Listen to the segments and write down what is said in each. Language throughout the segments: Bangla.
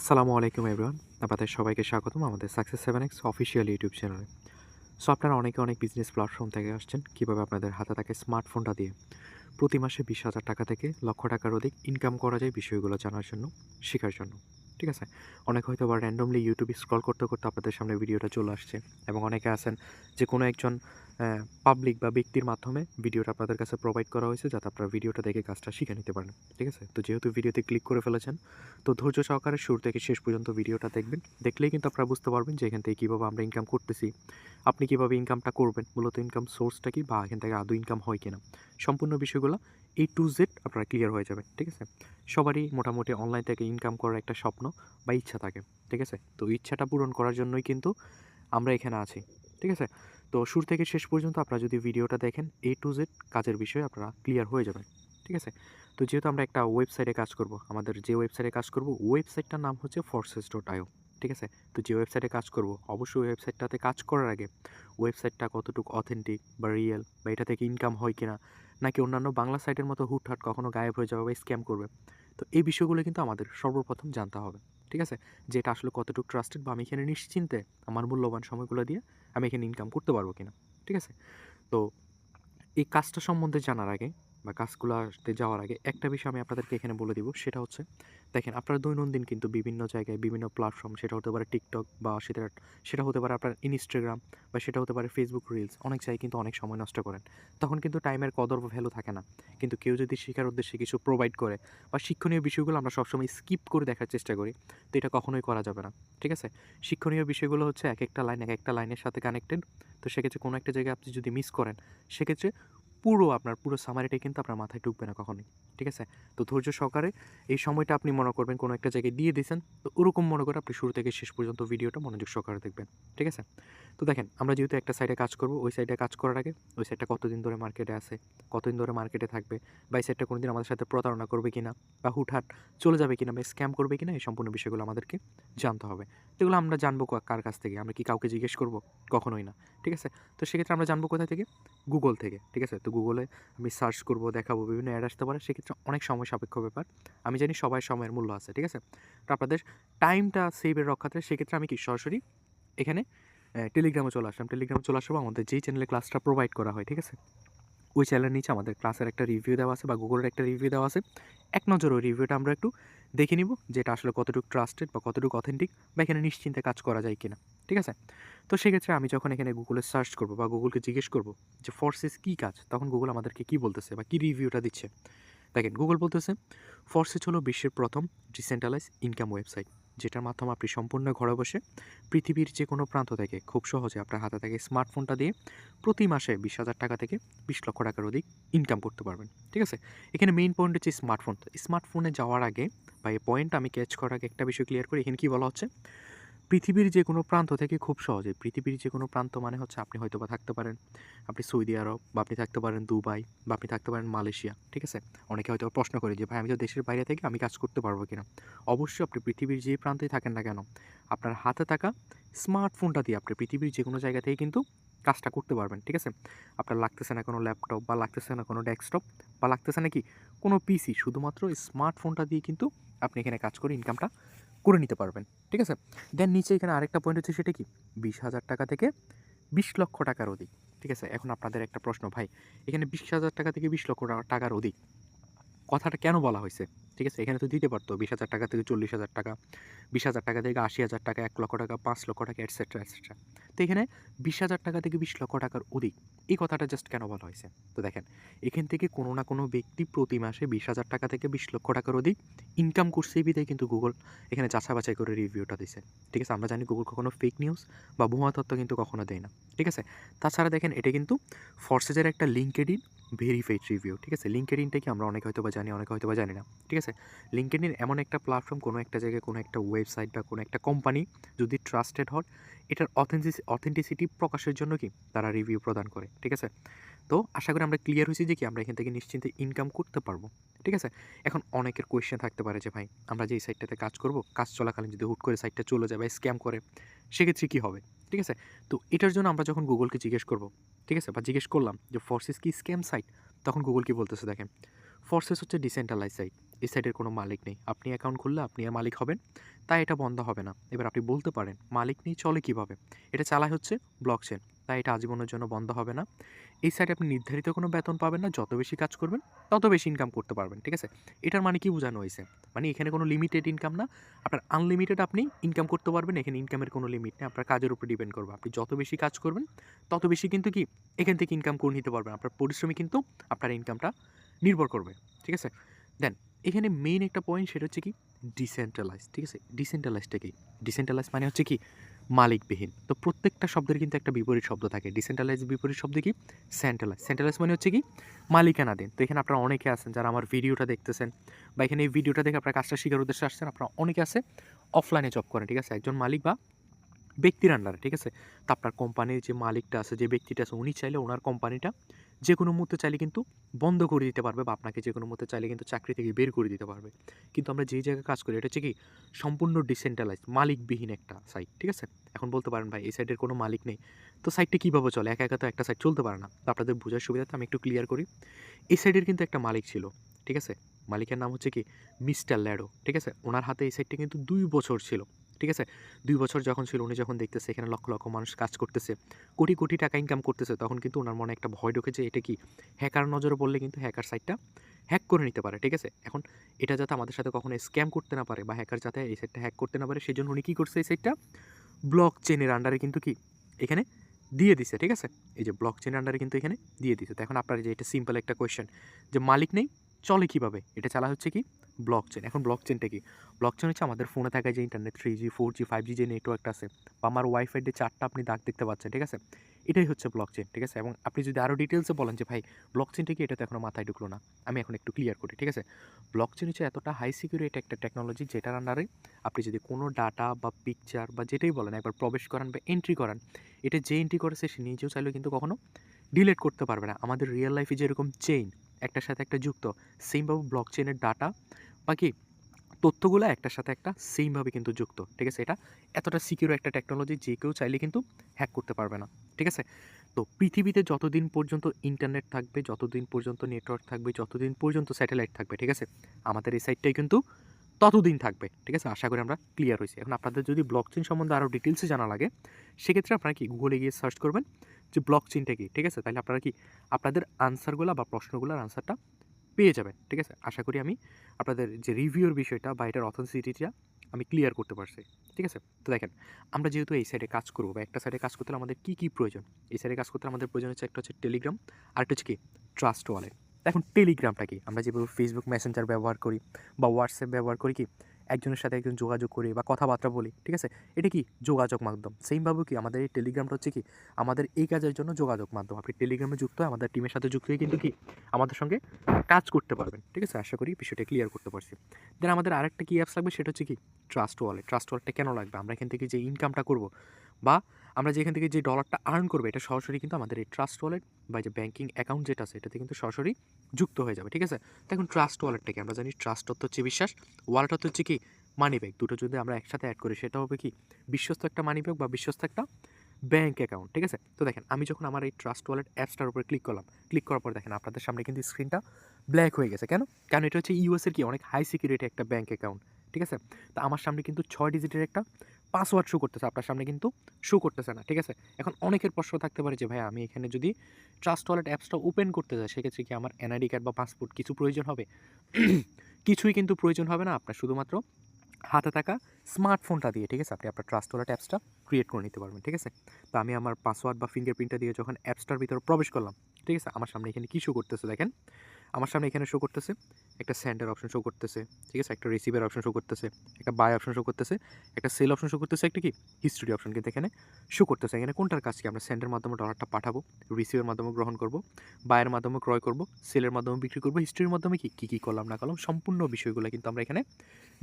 আসসালামু আলাইকুম এভরিওয়ান। আপনাদের সবাইকে স্বাগতম আমাদের সাকসেস 7x অফিসিয়াল ইউটিউব চ্যানেলে। সো আপনারা অনেকে অনেক বিজনেস প্ল্যাটফর্ম থেকে আসছেন কীভাবে আপনাদের হাতে থাকা স্মার্টফোনটা দিয়ে প্রতি মাসে 20,000 টাকা থেকে লক্ষ টাকার অধিক ইনকাম করা যায় বিষয়গুলো জানার জন্য, শেখার জন্য। ঠিক আছে? অনেকে হয়তো বা র্যান্ডমলি ইউটিউবে স্ক্রল করতে, করতে আপনাদের সামনে ভিডিওটা চলে আসছে এবং অনেকে আছেন যে কোনো একজন পাবলিক বা ব্যক্তির মাধ্যমে ভিডিওটা আপনাদের কাছে প্রোভাইড করা হয়েছে যাতে আপনারা ভিডিওটা দেখে কাজটা শিখে নিতে পারেন। ঠিক আছে? তো যেহেতু ভিডিওতে ক্লিক করে ফেলেছেন, তো ধৈর্য সহকারে শুরু থেকে শেষ পর্যন্ত ভিডিওটা দেখবেন। দেখলেই কিন্তু আপনারা বুঝতে পারবেন যে এখান থেকে কীভাবে আমরা ইনকাম করতেছি, আপনি কীভাবে ইনকামটা করবেন, মূলত ইনকাম সোর্সটা কী বা এখান থেকে আদৌ ইনকাম হয় কিনা। সম্পূর্ণ বিষয়গুলো A to Z আপনারা ক্লিয়ার হয়ে যাবেন। ঠিক আছে? সবারই মোটামুটি অনলাইন থেকে ইনকাম করার একটা স্বপ্ন বা ইচ্ছা থাকে। ঠিক আছে? তো ইচ্ছাটা পূরণ করার জন্যই কিন্তু আমরা এখানে আছি। ঠিক আছে? তো শুরু থেকে শেষ পর্যন্ত আপনারা যদি ভিডিওটা দেখেন A to Z কাজের বিষয়ে আপনারা ক্লিয়ার হয়ে যাবেন। ঠিক আছে? তো যেহেতু আমরা একটা ওয়েবসাইটে কাজ করব, আমাদের যে ওয়েবসাইটে কাজ করব ওয়েবসাইটটার নাম হচ্ছে forces.io। ঠিক আছে? তো যে ওয়েবসাইটে কাজ করব অবশ্যই ওয়েবসাইটটাতে কাজ করার আগে ওয়েবসাইটটা কতটুকু অথেন্টিক বা রিয়েল বা এটা থেকে ইনকাম হয় কিনা, নাকি অন্যান্য বাংলা সাইটের মতো হুটহাট কখনো গায়েব হয়ে যাবে বা স্ক্যাম করবে। তো এই বিষয়গুলো কিন্তু আমাদের সর্বপ্রথম জানতে হবে। ঠিক আছে? যে এটা আসলে কতটুকু ট্রাস্টেড বা আমি এখানে নিশ্চিন্তে আমার মূল্যবান সময়গুলো দিয়ে আমি এখানে ইনকাম করতে পারবো কিনা। ঠিক আছে? তো এই কাজটা সম্বন্ধে জানার আগে বা কাজগুলাতে যাওয়ার আগে একটা বিষয় আমি আপনাদেরকে এখানে বলে দিব, সেটা হচ্ছে দেখেন আপনারা দৈনন্দিন কিন্তু বিভিন্ন জায়গায় বিভিন্ন প্ল্যাটফর্ম, সেটা হতে পারে টিকটক বা সেটা হতে পারে আপনার ইনস্টাগ্রাম বা সেটা হতে পারে ফেসবুক রিলস, অনেক জায়গায় কিন্তু অনেক সময় নষ্ট করেন। তখন কিন্তু টাইমের কদর বা ভ্যালু থাকে না। কিন্তু কেউ যদি শেখার উদ্দেশ্যে কিছু প্রোভাইড করে বা শিক্ষণীয় বিষয়গুলো আমরা সবসময় স্কিপ করে দেখার চেষ্টা করি, তো এটা কখনোই করা যাবে না। ঠিক আছে? শিক্ষণীয় বিষয়গুলো হচ্ছে এক একটা লাইন এক একটা লাইনের সাথে কানেক্টেড। তো সেক্ষেত্রে কোনো একটা জায়গায় আপনি যদি মিস করেন, সেক্ষেত্রে পুরো সামারিটাই কিন্তু আপনার মাথায় ঢুকবে না কখনোই। ঠিক আছে? তো ধৈর্য সহকারে এই সময়টা আপনি মনে করবেন কোনো একটা জায়গায় দিয়ে দিছেন। তো ওরকম মনে করে আপনি শুরু থেকে শেষ পর্যন্ত ভিডিওটা মনোযোগ সহকারে দেখবেন। ঠিক আছে? তো দেখেন আমরা যেহেতু একটা সাইটে কাজ করব, ওই সাইটে কাজ করার আগে ওই সাইটটা কতদিন ধরে মার্কেটে আছে, কতদিন ধরে মার্কেটে থাকবে বা এই সাইটটা কোনোদিন আমাদের সাথে প্রতারণা করবে কিনা বা হুটহাট চলে যাবে কিনা বা স্ক্যাম করবে কিনা, এই সম্পূর্ণ বিষয়গুলো আমাদেরকে জানতে হবে। তো এগুলো আমরা জানবো কার কাছ থেকে? আমরা কি কাউকে জিজ্ঞেস করব? কখনোই না। ঠিক আছে? তো সেক্ষেত্রে আমরা জানবো কোথা থেকে? গুগল থেকে। ঠিক আছে? তো গুগলে আমি সার্চ করব, দেখাবো, বিভিন্ন অ্যাড আসতে পারে। সেক্ষেত্রে অনেক সময় সাপেক্ষ ব্যাপার। আমি জানি সবার সময়ের মূল্য আছে। ঠিক আছে? তো আপনাদের টাইমটা সেভের রক্ষার্থে সেক্ষেত্রে আমি কি সরাসরি এখানে টেলিগ্রামে চলে আসলাম। টেলিগ্রামে চলে আসার পর আমাদের যেই চ্যানেলে ক্লাসটা প্রোভাইড করা হয়, ঠিক আছে? ওই চ্যানেলের নিচে আমাদের ক্লাসের একটা রিভিউ দেওয়া আছে বা গুগলের একটা রিভিউ দেওয়া আছে। এক নজরে ওই রিভিউটা আমরা একটু দেখে নিব যে এটা আসলে কতটুকু ট্রাস্টেড বা কতটুকু অথেন্টিক বা এখানে নিশ্চিন্তে কাজ করা যায় কিনা। ঠিক আছে? তো সেক্ষেত্রে আমি যখন এখানে গুগলে সার্চ করব বা গুগলকে জিজ্ঞেস করব যে ফোর্সেস কী কাজ? তখন গুগল আমাদেরকে কী বলতেছে বা কী রিভিউটা দিচ্ছে? দেখেন গুগল বলতেছে ফোর্সেস হলো বিশ্বের প্রথম ডিসেন্ট্রালাইজ ইনকাম ওয়েবসাইট, যেটার মাধ্যমে আপনি সম্পূর্ণ ঘরে বসে পৃথিবীর যে কোনো প্রান্ত থেকে খুব সহজে আপনার হাতে থেকে স্মার্টফোনটা দিয়ে প্রতি মাসে 20,000 টাকা থেকে 20 লক্ষ টাকার অধিক ইনকাম করতে পারবেন। ঠিক আছে? এখানে মেইন পয়েন্ট হচ্ছে স্মার্টফোন। স্মার্টফোনে যাওয়ার আগে বা এই পয়েন্ট আমি ক্যাচ করার আগে একটা বিষয় ক্লিয়ার করি। এখানে কী বলা হচ্ছে? পৃথিবীর যে কোনো প্রান্ত থেকে খুব সহজে, পৃথিবীর যে কোনো প্রান্ত মানে হচ্ছে আপনি হয়তোবা থাকতে পারেন আপনি সৌদি আরব বা আপনি থাকতে পারেন দুবাই বা আপনি থাকতে পারেন মালয়েশিয়া। ঠিক আছে? অনেকে হয়তো প্রশ্ন করে যে ভাই আমি তো দেশের বাইরে থেকে আমি কাজ করতে পারবো কিনা? অবশ্যই আপনি পৃথিবীর যে প্রান্তেই থাকেন না কেন, আপনার হাতে থাকা স্মার্টফোনটা দিয়ে আপনি পৃথিবীর যে কোনো জায়গা থেকে কিন্তু কাজটা করতে পারবেন। ঠিক আছে? আপনার লাগতেছে না কোনো ল্যাপটপ বা লাগতেছে না কোনো ডেস্কটপ বা লাগতেছে না কি কোনো পিসি, শুধুমাত্র স্মার্টফোনটা দিয়ে কিন্তু আপনি এখানে কাজ করে ইনকামটা করে নিতে পারবেন। ঠিক আছে? দেন নিচে এখানে আরেকটা পয়েন্ট হচ্ছে সেটা কি? 20,000 টাকা থেকে 20 লক্ষ টাকার অধিক। ঠিক আছে? এখন আপনাদের একটা প্রশ্ন, ভাই এখানে 20,000 টাকা থেকে 20 লক্ষ টাকার অধিক কথাটা কেন বলা হইছে? ঠিক আছে? এখানে তো দিতে পারত 20,000 টাকা থেকে 40,000 টাকা, 20,000 টাকা থেকে 80,000 টাকা, 1 লক্ষ টাকা, 5 লক্ষ টাকা এটসেট্রা, এটসেট্রা। তো এখানে 20,000 টাকা থেকে 20 লক্ষ টাকার অধিক এই কথাটা জাস্ট কেন বলা হইছে? তো দেখেন, এখান থেকে কোনো না কোনো ব্যক্তি প্রতি মাসে 20,000 টাকা থেকে 20 লক্ষ টাকার অধিক ইনকাম করছে বিধায় কিন্তু গুগল এখানে যাচাই-বাছাই করে রিভিউটা দিছে। ঠিক আছে? আমরা জানি গুগল কখনো ফেক নিউজ বা ভুয়া তথ্য কিন্তু কখনো দেয় না। ঠিক আছে? তাছাড়া দেখেন এটা কিন্তু ফরসেজের একটা লিঙ্কেডইন ভেরিফাইড রিভিউ। ঠিক আছে? লিঙ্কেডইনটা কি আমরা অনেকে হয়তোবা জানি, অনেকে হয়তোবা জানি না। ঠিক আছে? লিঙ্কেডইন এমন একটা প্ল্যাটফর্ম, কোনো একটা জায়গায় কোনো একটা ওয়েবসাইট বা কোনো একটা কোম্পানি যদি ট্রাস্টেড হয়, এটার অথেন্টিসিটি প্রকাশের জন্য কি তারা রিভিউ প্রদান করে। ঠিক আছে? তো আশা করি আমরা ক্লিয়ার হয়েছি যে কি আমরা এখান থেকে নিশ্চিন্তে ইনকাম করতে পারবো। ঠিক আছে? এখন অনেকের কোয়েশ্চেন থাকতে পারে যে ভাই আমরা যে এই সাইটটাতে কাজ করব, কাজ চলাকালীন যদি হুট করে সাইটটা চলে যায় বা স্ক্যাম করে, সেক্ষেত্রে কী হবে? ঠিক আছে? তো এটার জন্য আমরা যখন গুগলকে জিজ্ঞেস করব, ঠিক আছে? বা জিজ্ঞেস করলাম যে ফোর্সেস কি স্ক্যাম সাইট? তখন গুগল কি বলতেছে দেখেন, ফোর্সেস হচ্ছে ডিসেন্ট্রালাইজ সাইট। এই সাইটের কোনো মালিক নেই। আপনি অ্যাকাউন্ট খুললে আপনি আর মালিক হবেন, তাই এটা বন্ধ হবে না। এবার আপনি বলতে পারেন মালিক নেই চলে কিভাবে? এটা চালায় হচ্ছে ব্লকচেন, তাই এটা আজীবনের জন্য বন্ধ হবে না। এই সাইটে আপনি নির্ধারিত কোনো বেতন পাবেন না, যত বেশি কাজ করবেন তত বেশি ইনকাম করতে পারবেন, ঠিক আছে? এটার মানে কি বোঝানো হয়েছে? মানে এখানে কোনো লিমিটেড ইনকাম না, আপনার আনলিমিটেড আপনি ইনকাম করতে পারবেন। এখানে ইনকামের কোনো লিমিট নেই, আপনার কাজের উপর ডিপেন্ড করবে। আপনি যত বেশি কাজ করবেন তত বেশি কিন্তু কি এখান থেকে ইনকাম করে নিতে পারবেন। আপনার পরিশ্রমী কিন্তু আপনার ইনকামটা নির্ভর করবে, ঠিক আছে? দেন এখানে মেইন একটা পয়েন্ট, সেটা হচ্ছে কি ডিসেন্ট্রালাইজ, ঠিক আছে? ডিসেন্ট্রালাইজটা কি? ডিসেন্ট্রালাইজ মানে হচ্ছে কি মালিকবিহীন। তো প্রত্যেকটা শব্দের কিন্তু একটা বিপরীত শব্দ থাকে। ডিসেন্ট্রালাইজ বিপরীত শব্দ কি? সেন্ট্রালাইজ। সেন্ট্রালাইজ মানে হচ্ছে কি মালিকানাধীন। তো এখানে আপনারা অনেকে আছেন যারা আমার ভিডিওটা দেখতেছেন, বা এখানে এই ভিডিওটা দেখে আপনার কাজটা শিখার উদ্দেশ্যে আসছেন। আপনারা অনেকে আছে অফলাইনে জব করেন, ঠিক আছে? একজন মালিক বা ব্যক্তির আন্ডারে, ঠিক আছে? তো আপনার কোম্পানির যে মালিকটা আছে, যে ব্যক্তিটা আছে, উনি চাইলে ওনার কোম্পানিটা যে কোনো মুহূর্তে চাইলে কিন্তু বন্ধ করে দিতে পারবে, বা আপনাকে যে কোনো মুহূর্তে চাইলে কিন্তু চাকরি থেকে বের করে দিতে পারবে। কিন্তু আমরা যেই জায়গায় কাজ করি এটা হচ্ছে কি সম্পূর্ণ ডিসেন্ট্রালাইজড, মালিকবিহীন একটা সাইট, ঠিক আছে? এখন বলতে পারেন ভাই এই সাইটের কোনো মালিক নেই, তো সাইটটা কীভাবে চলে? একা একা তো একটা সাইট চলতে পারে না। তো আপনাদের বোঝার সুবিধাতে আমি একটু ক্লিয়ার করি। এই সাইটের কিন্তু একটা মালিক ছিল, ঠিক আছে? মালিকের নাম হচ্ছে কি মিস্টার ল্যাডো, ঠিক আছে? ওনার হাতে এই সাইটটা কিন্তু 2 বছর ছিল, ঠিক আছে? 2 বছর যখন ছিল, উনি যখন দেখতেছে এখানে লক্ষ লক্ষ মানুষ কাজ করতেছে, কোটি কোটি টাকা ইনকাম করতেছে, তখন কিন্তু ওনার মনে একটা ভয় ঢুকেছে, এটা কি হ্যাকার নজরে পড়লে কিন্তু হ্যাকার সাইটটা হ্যাক করে নিতে পারে, ঠিক আছে? এখন এটা যাতে আমাদের সাথে কখনো স্ক্যাম করতে না পারে, বা হ্যাকার যাতে এই সাইটটা হ্যাক করতে না পারে, সেজন্য উনি কী করছে, এই সাইটটা ব্লক চেনের আন্ডারে কিন্তু কি এখানে দিয়ে দিছে, ঠিক আছে? এই যে ব্লক চেনের আন্ডারে কিন্তু এখানে দিয়ে দিছে। তো এখন আপনার যে এটা সিম্পল একটা কোয়েশ্চেন, যে মালিক নেই চলে কিভাবে? এটা চালা হচ্ছে কি ব্লক চেন। এখন ব্লক চেনটা কি? ব্লক চেন হচ্ছে আমাদের ফোনে থাকা যে ইন্টারনেট 3G 4G 5G যে নেটওয়ার্কটা আছে, বা আমার ওয়াইফাই যে 4টা আপনি দাগ দেখতে পাচ্ছেন, ঠিক আছে? এটাই হচ্ছে ব্লক চেন, ঠিক আছে? এবং আপনি যদি আরও ডিটেলসে বলেন যে ভাই ব্লক চেনটা কি, এটা তো এখনো মাথায় ঢুকলো না, আমি এখন একটু ক্লিয়ার করি, ঠিক আছে? ব্লক চেন হচ্ছে এতটা হাই সিকিউরিটি একটা টেকনোলজি, যেটার আন্ডারে আপনি যদি কোনো ডাটা বা পিকচার বা যেটাই বলেন একবার প্রবেশ করান বা এন্ট্রি করান, এটা যে এন্ট্রি করেছে সে নিজেও চাইলেও কিন্তু কখনো ডিলিট করতে পারবে না। আমাদের রিয়েল লাইফে যেরকম চেইন একটার সাথে একটা যুক্ত, সেমভাবে ব্লক চেইনের ডাটা বা কি তথ্যগুলো একটার সাথে একটা সেমভাবে কিন্তু যুক্ত, ঠিক আছে? এটা এতটা সিকিউর একটা টেকনোলজি, যে কেউ চাইলে কিন্তু হ্যাক করতে পারবে না, ঠিক আছে? তো পৃথিবীতে যতদিন পর্যন্ত ইন্টারনেট থাকবে, যতদিন পর্যন্ত নেটওয়ার্ক থাকবে, যতদিন পর্যন্ত স্যাটেলাইট থাকবে, ঠিক আছে, আমাদের এই সাইটটাই কিন্তু ততদিন থাকবে, ঠিক আছে? আশা করি আমরা ক্লিয়ার হয়েছি। এখন আপনাদের যদি ব্লকচেন সম্বন্ধে আরও ডিটেলসে জানা লাগে, সেক্ষেত্রে আপনারা কি গুগলে গিয়ে সার্চ করবেন যে ব্লকচেনটা কি, ঠিক আছে? তাহলে আপনারা কি আপনাদের আনসারগুলো বা প্রশ্নগুলোর আনসারটা পেয়ে যাবেন, ঠিক আছে? আশা করি আমি আপনাদের যে রিভিউর বিষয়টা বা এটার অথেন্টিসিটিটা আমি ক্লিয়ার করতে পারছি, ঠিক আছে? তো দেখেন, আমরা যেহেতু এই সাইডে কাজ করবো বা একটা সাইডে কাজ করতে হলে আমাদের কী প্রয়োজন? এই সাইডে কাজ করতে আমাদের প্রয়োজন হচ্ছে, একটা হচ্ছে টেলিগ্রাম, আরেকটা হচ্ছে কি ট্রাস্ট ওয়ালেট। এখন টেলিগ্রামটা কি? আমরা যেভাবে ফেসবুক মেসেঞ্জার ব্যবহার করি বা হোয়াটসঅ্যাপ ব্যবহার করি, কি একজনের সাথে একজন যোগাযোগ করি বা কথাবার্তা বলি, ঠিক আছে? এটা কি যোগাযোগ মাধ্যম। সেইমভাবে কি আমাদের এই টেলিগ্রামটা হচ্ছে কি আমাদের এই কাজের জন্য যোগাযোগ মাধ্যম। আপনি টেলিগ্রামে যুক্ত হয়ে আমাদের টিমের সাথে যুক্ত হয়ে কিন্তু কি আমাদের সঙ্গে কাজ করতে পারবেন, ঠিক আছে? আশা করি বিষয়টা ক্লিয়ার করতে পারছি। দেন আমাদের আরেকটা কি অ্যাপস লাগবে, সেটা হচ্ছে কি ট্রাস্ট ওয়ালেট। ট্রাস্ট ওয়ালেটটা কেন লাগবে? আমরা এখান থেকে যে ইনকামটা করব, বা আমরা যেখান থেকে যে ডলারটা আর্ন করবো, এটা সরাসরি কিন্তু আমাদের এই ট্রাস্ট ওয়ালেট বা যে ব্যাংকিং অ্যাকাউন্ট যেটা আছে, এটাতে কিন্তু সরাসরি যুক্ত হয়ে যাবে, ঠিক আছে? তো এখন ট্রাস্ট ওয়ালেটটাকে আমরা জানি, ট্রাস্ট অর্থ হচ্ছে বিশ্বাস, ওয়ালেট অর্থ হচ্ছে কি মানি ব্যাগ। দুটো যদি আমরা একসাথে অ্যাড করি, সেটা হবে কি বিশ্বস্ত একটা মানি ব্যাগ বা বিশ্বস্ত একটা ব্যাংক অ্যাকাউন্ট, ঠিক আছে? তো দেখেন, আমি যখন আমার এই ট্রাস্ট ওয়ালেট অ্যাপসটার উপরে ক্লিক করলাম, ক্লিক করার পর দেখেন আপনাদের সামনে কিন্তু স্ক্রিনটা ব্ল্যাক হয়ে গেছে। কেন? কারণ এটা হচ্ছে ইউএসের কি অনেক হাই সিকিউরিটি একটা ব্যাংক অ্যাকাউন্ট, ঠিক আছে? তো আমার সামনে কিন্তু 6 ডিজিটের একটা পাসওয়ার্ড শো করতেছে, আপনার সামনে কিন্তু শো করতেছে না, ঠিক আছে? এখন অনেকের প্রশ্ন থাকতে পারে যে ভাই আমি এখানে যদি ট্রাস্ট ওয়ালেট অ্যাপসটা ওপেন করতে যাই, সেক্ষেত্রে কি আমার এনআইডি কার্ড বা পাসপোর্ট কিছু প্রয়োজন হবে? কিছুই কিন্তু প্রয়োজন হবে না, আপনার শুধুমাত্র হাতে থাকা স্মার্টফোনটা দিয়ে, ঠিক আছে, আপনি আপনার ট্রাস্ট ওয়ালেট অ্যাপসটা ক্রিয়েট করে নিতে পারবেন, ঠিক আছে? তো আমি আমার পাসওয়ার্ড বা ফিঙ্গারপ্রিন্টটা দিয়ে যখন অ্যাপসটার ভিতরে প্রবেশ করলাম, ঠিক আছে, আমার সামনে এখানে কি শো করতেছে দেখেন, আমার সামনে এখানে শো করতেছে একটা সেন্ডের অপশন শো করতেছে, ঠিক আছে, একটা রিসিভের অপশন শো করতেছে, একটা বাই অপশন শো করতেছে, একটা সেল অপশন শো করতেছে, একটা কি হিস্ট্রি অপশন কিন্তু এখানে শো করতেছে। এখানে কোনটার কাজ কি? আমরা সেন্ডের মাধ্যমে ডলারটা পাঠাবো, রিসিভের মাধ্যমে গ্রহণ করব, বায়ের মাধ্যমে ক্রয় করব, সেলের মাধ্যমে বিক্রি করব, হিস্ট্রির মাধ্যমে কি কী কী করলাম না করলাম সম্পূর্ণ বিষয়গুলো কিন্তু আমরা এখানে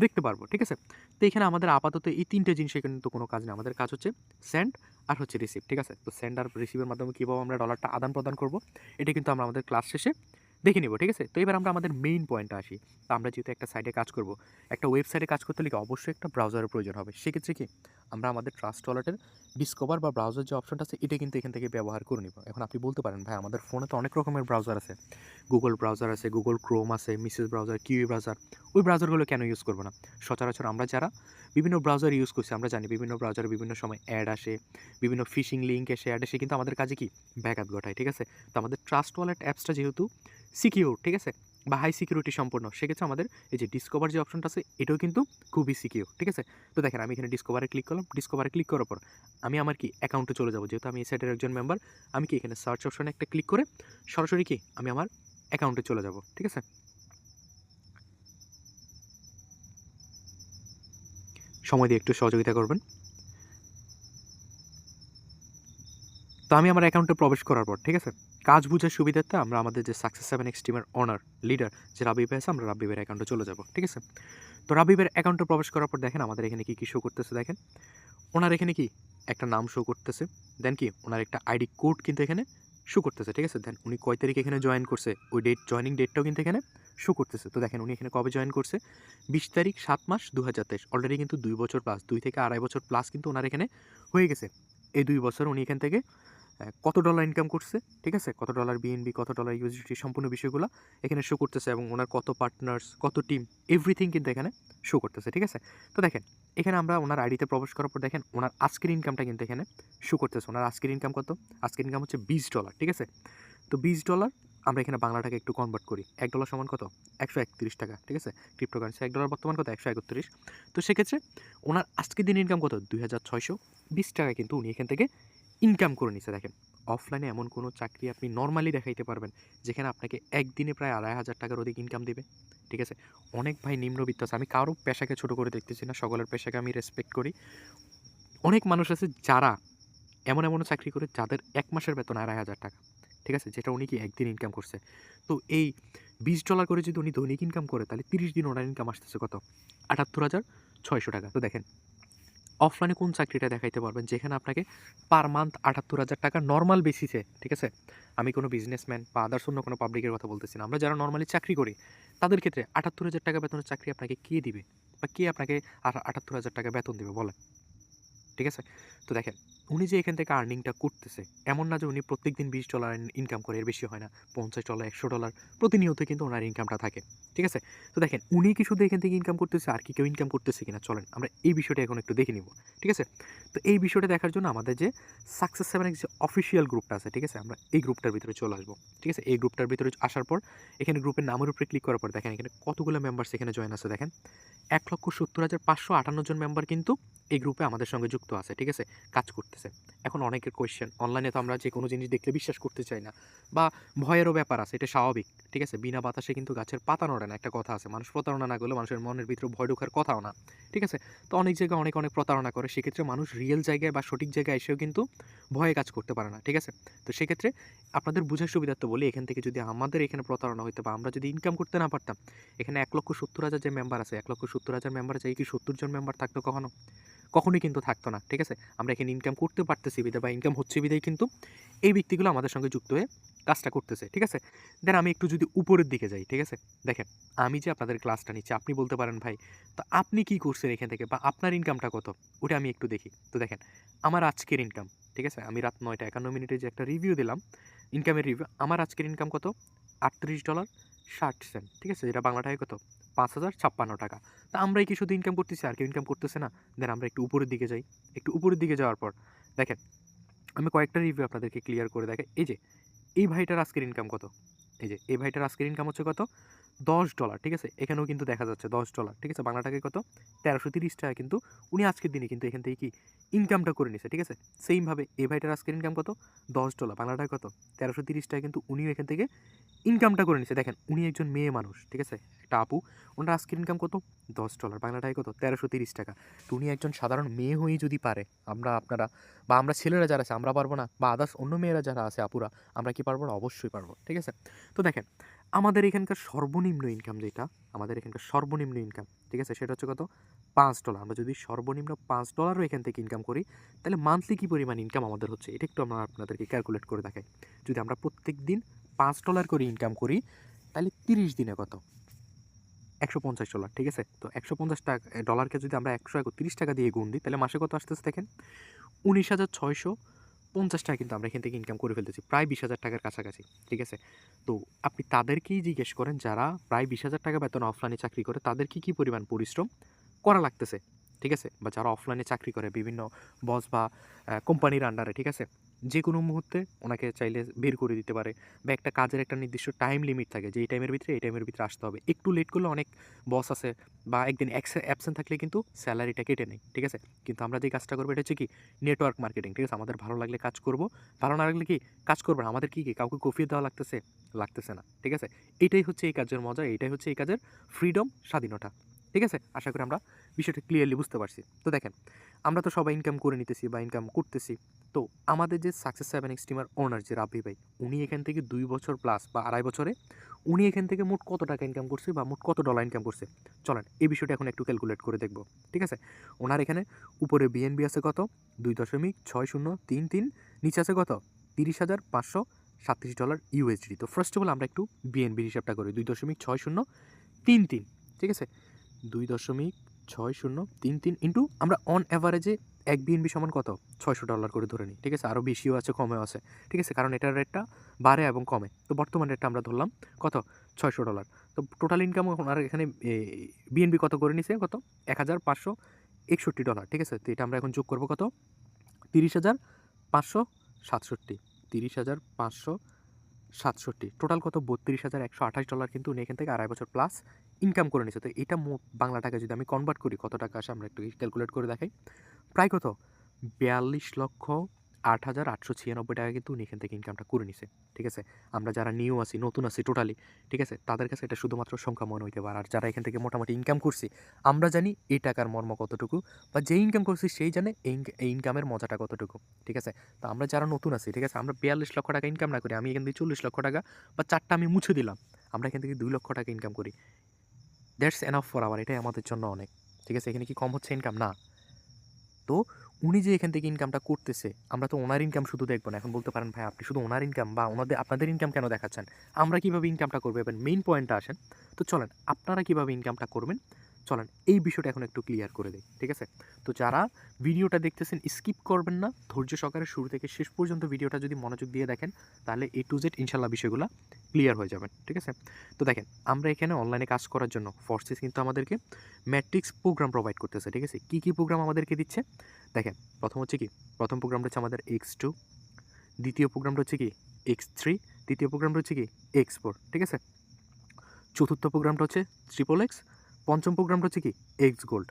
দেখতে পারবো, ঠিক আছে? তো এখানে আমাদের আপাতত এই 3টে জিনিসের কিন্তু কোনো কাজ নেই। আমাদের কাজ হচ্ছে সেন্ড আর হচ্ছে রিসিভ, ঠিক আছে? তো সেন্ড আর রিসিভের মাধ্যমে কীভাবে আমরা ডলারটা আদান প্রদান করব, এটা কিন্তু আমরা আমাদের ক্লাস শেষে দেখে নিব, ঠিক আছে? তো এবার আমরা আমাদের মেইন পয়েন্টে আসি। তো আমরা যেহেতু একটা সাইটে কাজ করব, একটা ওয়েবসাইটে কাজ করতে হলে কি অবশ্যই একটা ব্রাউজারের প্রয়োজন হবে। সেক্ষেত্রে কি আমরা আমাদের ট্রাস্ট ওয়ালেটের ডিসকভার বা ব্রাউজার যে অপশনটা আছে এটা কিন্তু এখান থেকে ব্যবহার করে নিব। এখন আপনি বলতে পারেন ভাই আমাদের ফোনে তো অনেক রকমের ব্রাউজার আছে, গুগল ব্রাউজার আছে, গুগল ক্রোম আছে, মিসেস ব্রাউজার, কিউই ব্রাউজার, ওই ব্রাউজারগুলো কেন ইউজ করবো না? সচরাচর আমরা যারা বিভিন্ন ব্রাউজার ইউজ করছি আমরা জানি বিভিন্ন ব্রাউজারে বিভিন্ন সময় অ্যাড আসে, বিভিন্ন ফিশিং লিঙ্ক এসে অ্যাড আসে, কিন্তু আমাদের কাজে কি ব্যাকআপ ঘটায়, ঠিক আছে? তো আমাদের ট্রাস্ট ওয়ালেট অ্যাপসটা যেহেতু সিকিউর, ঠিক আছে, বা হাই সিকিউরিটি সম্পন্ন, সেক্ষেত্রে আমাদের এই যে ডিসকভার যে অপশনটা আছে এটাও কিন্তু খুবই সিকিউর, ঠিক আছে? তো দেখেন আমি এখানে ডিসকভারে ক্লিক করলাম, ডিসকভারে ক্লিক করার পর আমি আমার কি অ্যাকাউন্টে চলে যাবো, যেহেতু আমি এই সাইটের একজন মেম্বার। আমি কি এখানে সার্চ অপশনে একটা ক্লিক করে সরাসরি কি আমি আমার অ্যাকাউন্টে চলে যাব, ঠিক আছে? সময় দিয়ে একটু সহযোগিতা করবেন। তো আমি আমার অ্যাকাউন্টে প্রবেশ করার পর, ঠিক আছে, কাজ বুঝার সুবিধার্থে আমরা আমাদের যে সাকসেস 7x টিমের ওনার লিডার যে রাবিব ভাই আছে, আমরা রাবিবের অ্যাকাউন্টে চলে যাব, ঠিক আছে? তো রাবিবের অ্যাকাউন্টে প্রবেশ করার পর দেখেন আমাদের এখানে কি শো করতেছে, দেখেন ওনার এখানে কি একটা নাম শো করতেছে, দেন কি ওনার একটা আইডি কোড কিন্তু এখানে শো করতেছে, ঠিক আছে? দেন উনি কয় তারিখ এখানে জয়েন করছে ওই জয়েনিং ডেটটাও কিন্তু এখানে শো করতেছে। তো দেখেন উনি এখানে কবে জয়েন করছে, 20 তারিখ 7 মাস 2023, অলরেডি কিন্তু 2 বছর প্লাস, 2 থেকে 2.5 বছর প্লাস কিন্তু ওনার এখানে হয়ে গেছে। এই 2 বছর উনি এখান থেকে কত ডলার ইনকাম করছে, ঠিক আছে, কত ডলার বিএনবি, কত ডলার ইউএসডিটি, সম্পূর্ণ বিষয়গুলো এখানে শো করতেছে, এবং ওনার কত পার্টনার্স, কত টিম, এভরিথিং কিন্তু এখানে শো করতেছে, ঠিক আছে? তো দেখেন এখানে আমরা ওনার আইডিতে প্রবেশ করার পর দেখেন ওনার আজকের ইনকামটা কিন্তু এখানে শো করতেছে। ওনার আজকের ইনকাম কত? আজকের ইনকাম হচ্ছে $20, ঠিক আছে? তো $20 আমরা এখানে বাংলাটাকে একটু কনভার্ট করি, $1 সমান কত? 131 টাকা, ঠিক আছে? ক্রিপ্টোকারেন্সি $1 বর্তমান কত? 131। তো সেক্ষেত্রে ওনার আজকের দিন ইনকাম কত? 2620 টাকা কিন্তু উনি এখান থেকে ইনকাম করে নিছে। দেখেন অফলাইনে এমন কোনো চাকরি আপনি নর্মালি দেখাইতে পারবেন যেখানে আপনাকে একদিনে প্রায় 2500 টাকার অধিক ইনকাম দেবে, ঠিক আছে? অনেক ভাই নিম্নবিত্ত আছে, আমি কারো পেশাকে ছোট করে দেখতেছি না, সকলের পেশাকে আমি রেসপেক্ট করি। অনেক মানুষ আছে যারা এমন এমনও চাকরি করে যাদের 1 মাসের বেতন 2500 টাকা, ঠিক আছে, যেটা উনি কি একদিন ইনকাম করছে। তো এই $20 করে যদি উনি দৈনিক ইনকাম করে তাহলে 30 দিন ওনার ইনকাম আসতেছে কত? 78,600 টাকা। তো দেখেন অফলাইনে কোন চাকরিটা দেখাইতে পারবেন যেখানে আপনাকে পার মান্থ 78,000 টাকা নর্মাল বেসিসে, ঠিক আছে? আমি কোনো বিজনেসম্যান বা আদার্স অন্য কোনো পাবলিকের কথা বলতেছি না, আমরা যারা নর্মালি চাকরি করি তাদের ক্ষেত্রে 78,000 টাকা বেতনের চাকরি আপনাকে কে দিবে, বা কে আপনাকে 78,000 টাকা বেতন দিবে বলেন, ঠিক আছে? তো দেখেন উনি যে এখান থেকে আর্নিংটা করতেছে, এমন না যে উনি প্রত্যেকদিন $20 ইনকাম করে, এর বেশি হয় না, $50 $100 প্রতিনিয়ত কিন্তু ওনার ইনকামটা থাকে, ঠিক আছে? তো দেখেন উনি কি শুধু এখান থেকে ইনকাম করতেছে, আর কি কেউ ইনকাম করতেছে কিনা চলেন আমরা এই বিষয়টা এখন একটু দেখে নিব, ঠিক আছে? তো এই বিষয়টা দেখার জন্য আমাদের যে সাকসেস 7x যে অফিসিয়াল গ্রুপটা আছে, ঠিক আছে, আমরা এই গ্রুপটার ভিতরে চলে আসবো, ঠিক আছে? এই গ্রুপটার ভিতরে আসার পর এখানে গ্রুপের নামের উপরে ক্লিক করার পর দেখেন এখানে কতগুলো মেম্বার্স এখানে জয়েন আছে, দেখেন 1,70,558 জন মেম্বার কিন্তু এই গ্রুপে আমাদের সঙ্গে যুক্ত আছে, ঠিক আছে, কাজ করতেছে। এখন অনেকের কোয়েশ্চেন, অনলাইনে তো আমরা যে কোনো জিনিস দেখলে বিশ্বাস করতে চাই না, বা ভয়েরও ব্যাপার আছে, এটা স্বাভাবিক, ঠিক আছে? বিনা বাতাসে কিন্তু গাছের পাতা নড়ে না, একটা কথা আছে, মানুষ প্রতারণা না করলে মানুষের মনের ভিতরে ভয় ঢোকার কথাও না, ঠিক আছে? তো অনেক জায়গায় অনেক অনেক প্রতারণা করে, সেক্ষেত্রে মানুষ রিয়েল জায়গায় বা সঠিক জায়গায় এসেও কিন্তু ভয়ে কাজ করতে পারে না, ঠিক আছে? তো সেক্ষেত্রে আপনাদের বোঝার সুবিধার্থে বলি, এখান থেকে যদি আমাদের এখানে প্রতারণা হইতো বা আমরা যদি ইনকাম করতে না পারতাম, এখানে 1,70,000 যে মেম্বার আছে, 1,70,000 মেম্বার চাই কি 70 জন মেম্বার থাকতো কখনো? কখনোই কিন্তু থাকতো না, ঠিক আছে? আমরা এখানে ইনকাম করতে পারতেছি বিধায়, বা ইনকাম হচ্ছে বিধায় কিন্তু এই ব্যক্তিগুলো আমাদের সঙ্গে যুক্ত হয়ে কাজটা করতেছে, ঠিক আছে? দেন আমি একটু যদি উপরের দিকে যাই, ঠিক আছে? দেখেন আমি যে আপনাদের ক্লাসটা নিচ্ছি, আপনি বলতে পারেন ভাই তো আপনি কি করছেন এখান থেকে, বা আপনার ইনকামটা কত, ওটা আমি একটু দেখি। তো দেখেন আমার আজকের ইনকাম, ঠিক আছে, আমি রাত 9টা 51 মিনিটে যে একটা রিভিউ দিলাম, ইনকামের রিভিউ, আমার আজকের ইনকাম কত? $38.60, ঠিক আছে, যেটা বাংলা টাকায় কত? 5,056 টাকা। তা আমরাই কি শুধু ইনকাম করতেছি, আর কেউ ইনকাম করতেছে না? দেন আমরা একটু উপরের দিকে যাই, একটু উপরের দিকে যাওয়ার পর দেখেন আমি কয়েকটা রিভিউ আপনাদেরকে ক্লিয়ার করে দেখাই। এই যে এই ভাইটার আজকের ইনকাম কত, এই যে এই ভাইটার আজকের ইনকাম হচ্ছে কত? $10, ঠিক আছে, এখানেও কিন্তু দেখা যাচ্ছে $10, ঠিক আছে, বাংলা টাকায় কত? 1330 টাকা কিন্তু উনি আজকের দিনে কিন্তু এখান থেকে কি ইনকামটা করে নিছে, ঠিক আছে? সেমভাবে এই ভাইটার আজকের ইনকাম কত? $10, বাংলা টাকা কত? 1330 টাকা কিন্তু উনিও এখান থেকে ইনকামটা করে নিছে। দেখেন উনি একজন মেয়ে মানুষ, ঠিক আছে, একটা আপু, ওনার আজকের ইনকাম কত? $10, বাংলা টাকায় কত? 1330 টাকা। তো উনি একজন সাধারণ মেয়ে হয়েই যদি পারে, আমরা আপনারা বা আমরা ছেলেরা যারা আছে আমরা পারবো না, বা আদার্স অন্য মেয়েরা যারা আছে আপুরা, আমরা কি পারবো না? অবশ্যই পারবো, ঠিক আছে? তো দেখেন আমাদের এখানকার সর্বনিম্ন ইনকাম যেটা, আমাদের এখানকার সর্বনিম্ন ইনকাম, ঠিক আছে, সেটা হচ্ছে কত? $5। আমরা যদি সর্বনিম্ন $5 এখান থেকে ইনকাম করি তাহলে মান্থলি কী পরিমাণ ইনকাম আমাদের হচ্ছে এটা একটু আমরা আপনাদেরকে ক্যালকুলেট করে দেখাই। যদি আমরা প্রত্যেক দিন $5 করে ইনকাম করি তাহলে 30 দিনে কত? $150, ঠিক আছে? তো $150 যদি আমরা $131 দিয়ে গুণ দিই, তাহলে মাসে কত আসতেছে দেখেন? $19,650 কিন্তু আমরা এখান থেকে ইনকাম করে ফেলতেছি, প্রায় $20,000 কাছাকাছি, ঠিক আছে? তো আপনি তাদেরকেই জিজ্ঞেস করেন যারা প্রায় $20,000 বেতন অফলাইনে চাকরি করে, তাদের কি পরিমাণ পরিশ্রম করা লাগতেছে, ঠিক আছে? বা যারা অফলাইনে চাকরি করে বিভিন্ন বস বা কোম্পানির আন্ডারে, ঠিক আছে? যেকোনো মুহূর্তে ওনাকে চাইলে বের করে দিতে পারে, বা একটা কাজের একটা নির্দিষ্ট টাইম লিমিট থাকে যে এই টাইমের ভিতরে আসতে হবে। একটু লেট করলে অনেক বস আছে বা একদিন অ্যাবসেন্ট থাকলে কিন্তু স্যালারিটা কেটে নেয়, ঠিক আছে? কিন্তু আমরা যে কাজটা করবো এটা হচ্ছে কি নেটওয়ার্ক মার্কেটিং, ঠিক আছে? আমাদের ভালো লাগলে কাজ করব, ভালো না লাগলে কি কাজ করবো না। আমাদের কি কাউকে কফিয়ে দেওয়া লাগতেছে? লাগতেছে না, ঠিক আছে? এটাই হচ্ছে এই কাজের মজা, এটাই হচ্ছে এই কাজের ফ্রিডম, স্বাধীনতা, ঠিক আছে? আশা করি আমরা বিষয়টা ক্লিয়ারলি বুঝতে পারছি। তো দেখেন, আমরা তো সবাই ইনকাম করে নিতেছি বা ইনকাম করতেছি। তো আমাদের যে সাকসেস 7x টিমের ওনার যে রাব্বি ভাই, উনি এখান থেকে 2 বছর প্লাস বা 2.5 বছরে উনি এখান থেকে মোট কত টাকা ইনকাম করছে বা মোট কত ডলার ইনকাম করছে? চলেন এই বিষয়টা এখন একটু ক্যালকুলেট করে দেখব, ঠিক আছে? ওনার এখানে উপরে বিএনবি আছে কত? $2.6033, নিচে আছে কত? $30,537 ইউএসডি। তো ফার্স্ট অফ অল আমরা একটু বিএনবির হিসাবটা করি। 2.6033, ঠিক আছে? 2.6033 ইন্টু আমরা অন অ্যাভারেজে এক বিএনবি সমান কত? $600 করে ধরে নিই, ঠিক আছে? আরও বেশিও আছে, কমেও আছে, ঠিক আছে? কারণ এটার রেটটা বাড়ে এবং কমে। তো বর্তমান রেটটা আমরা ধরলাম কত? $600। তো টোটাল ইনকাম ওনার এখানে বিএনবি কত করে নিছে? কত? $1,561, ঠিক আছে? তো এটা আমরা এখন যোগ করব কত? 30,567, 30,567, টোটাল কত? $32,128 কিন্তু উনি এখান থেকে 2.5 বছর প্লাস ইনকাম করে নিছে। তো এটা মোট বাংলা টাকায় যদি আমি কনভার্ট করি কত টাকা আসে আমরা একটু ক্যালকুলেট করে দেখাই। প্রায় কত? 42,08,896 কিন্তু উনি এখান থেকে ইনকামটা করে নিছে, ঠিক আছে? আমরা যারা নিউ আছি, নতুন আছি টোটালি, ঠিক আছে? তাদের কাছে এটা শুধুমাত্র সংখ্যা মনে হইতে পারে। আর যারা এখান থেকে মোটামুটি ইনকাম করছি, আমরা জানি এই টাকার মর্ম কতটুকু, বা যে ইনকাম করছি সেই জানে এই ইনকামের মজাটা কতটুকু, ঠিক আছে? তো আমরা যারা নতুন আছি, ঠিক আছে? আমরা 42 লক্ষ টাকা ইনকাম না করি, আমি এখান থেকে 40 লক্ষ টাকা বা 4টা আমি মুছে দিলাম, আমরা এখান থেকে 2 লক্ষ টাকা ইনকাম করি। দ্যাটস এনাফ ফর আওয়ার, এটাই আমাদের জন্য অনেক, ঠিক আছে? এখানে কি কম হচ্ছে ইনকাম? না। তো উনি যে এখান থেকে ইনকামটা করতেছে, আমরা তো ওনার ইনকাম শুধু দেখব না। এখন বলতে পারেন, ভাই আপনি শুধু ওনার ইনকাম বা আপনাদের ইনকাম কেন দেখাচ্ছেন? আমরা কিভাবে ইনকামটা করবো? এবার মেইন পয়েন্টে আসেন। তো চলেন, আপনারা কিভাবে ইনকামটা করবেন? চলেন এই বিষয়টা এখন একটু ক্লিয়ার করে দেই, ঠিক আছে? তো যারা ভিডিওটা দেখতেছেন স্কিপ করবেন না, ধৈর্য সহকারে শুরু থেকে শেষ পর্যন্ত ভিডিওটা যদি মনোযোগ দিয়ে দেখেন, তাহলে A to Z ইনশাল্লাহ বিষয়গুলো ক্লিয়ার হয়ে যাবেন, ঠিক আছে? তো দেখেন, আমরা এখানে অনলাইনে কাজ করার জন্য ফোর্সেস কিন্তু আমাদেরকে ম্যাট্রিক্স প্রোগ্রাম প্রোভাইড করতেছে, ঠিক আছে? কী প্রোগ্রাম আমাদেরকে দিচ্ছে? দেখেন, প্রথম প্রোগ্রামটা হচ্ছে আমাদের X2, দ্বিতীয় প্রোগ্রামটা হচ্ছে কি X3, তৃতীয় প্রোগ্রামটা হচ্ছে কি X4, ঠিক আছে? চতুর্থ প্রোগ্রামটা হচ্ছে XXX, পঞ্চম প্রোগ্রামটা হচ্ছে কি X গোল্ড,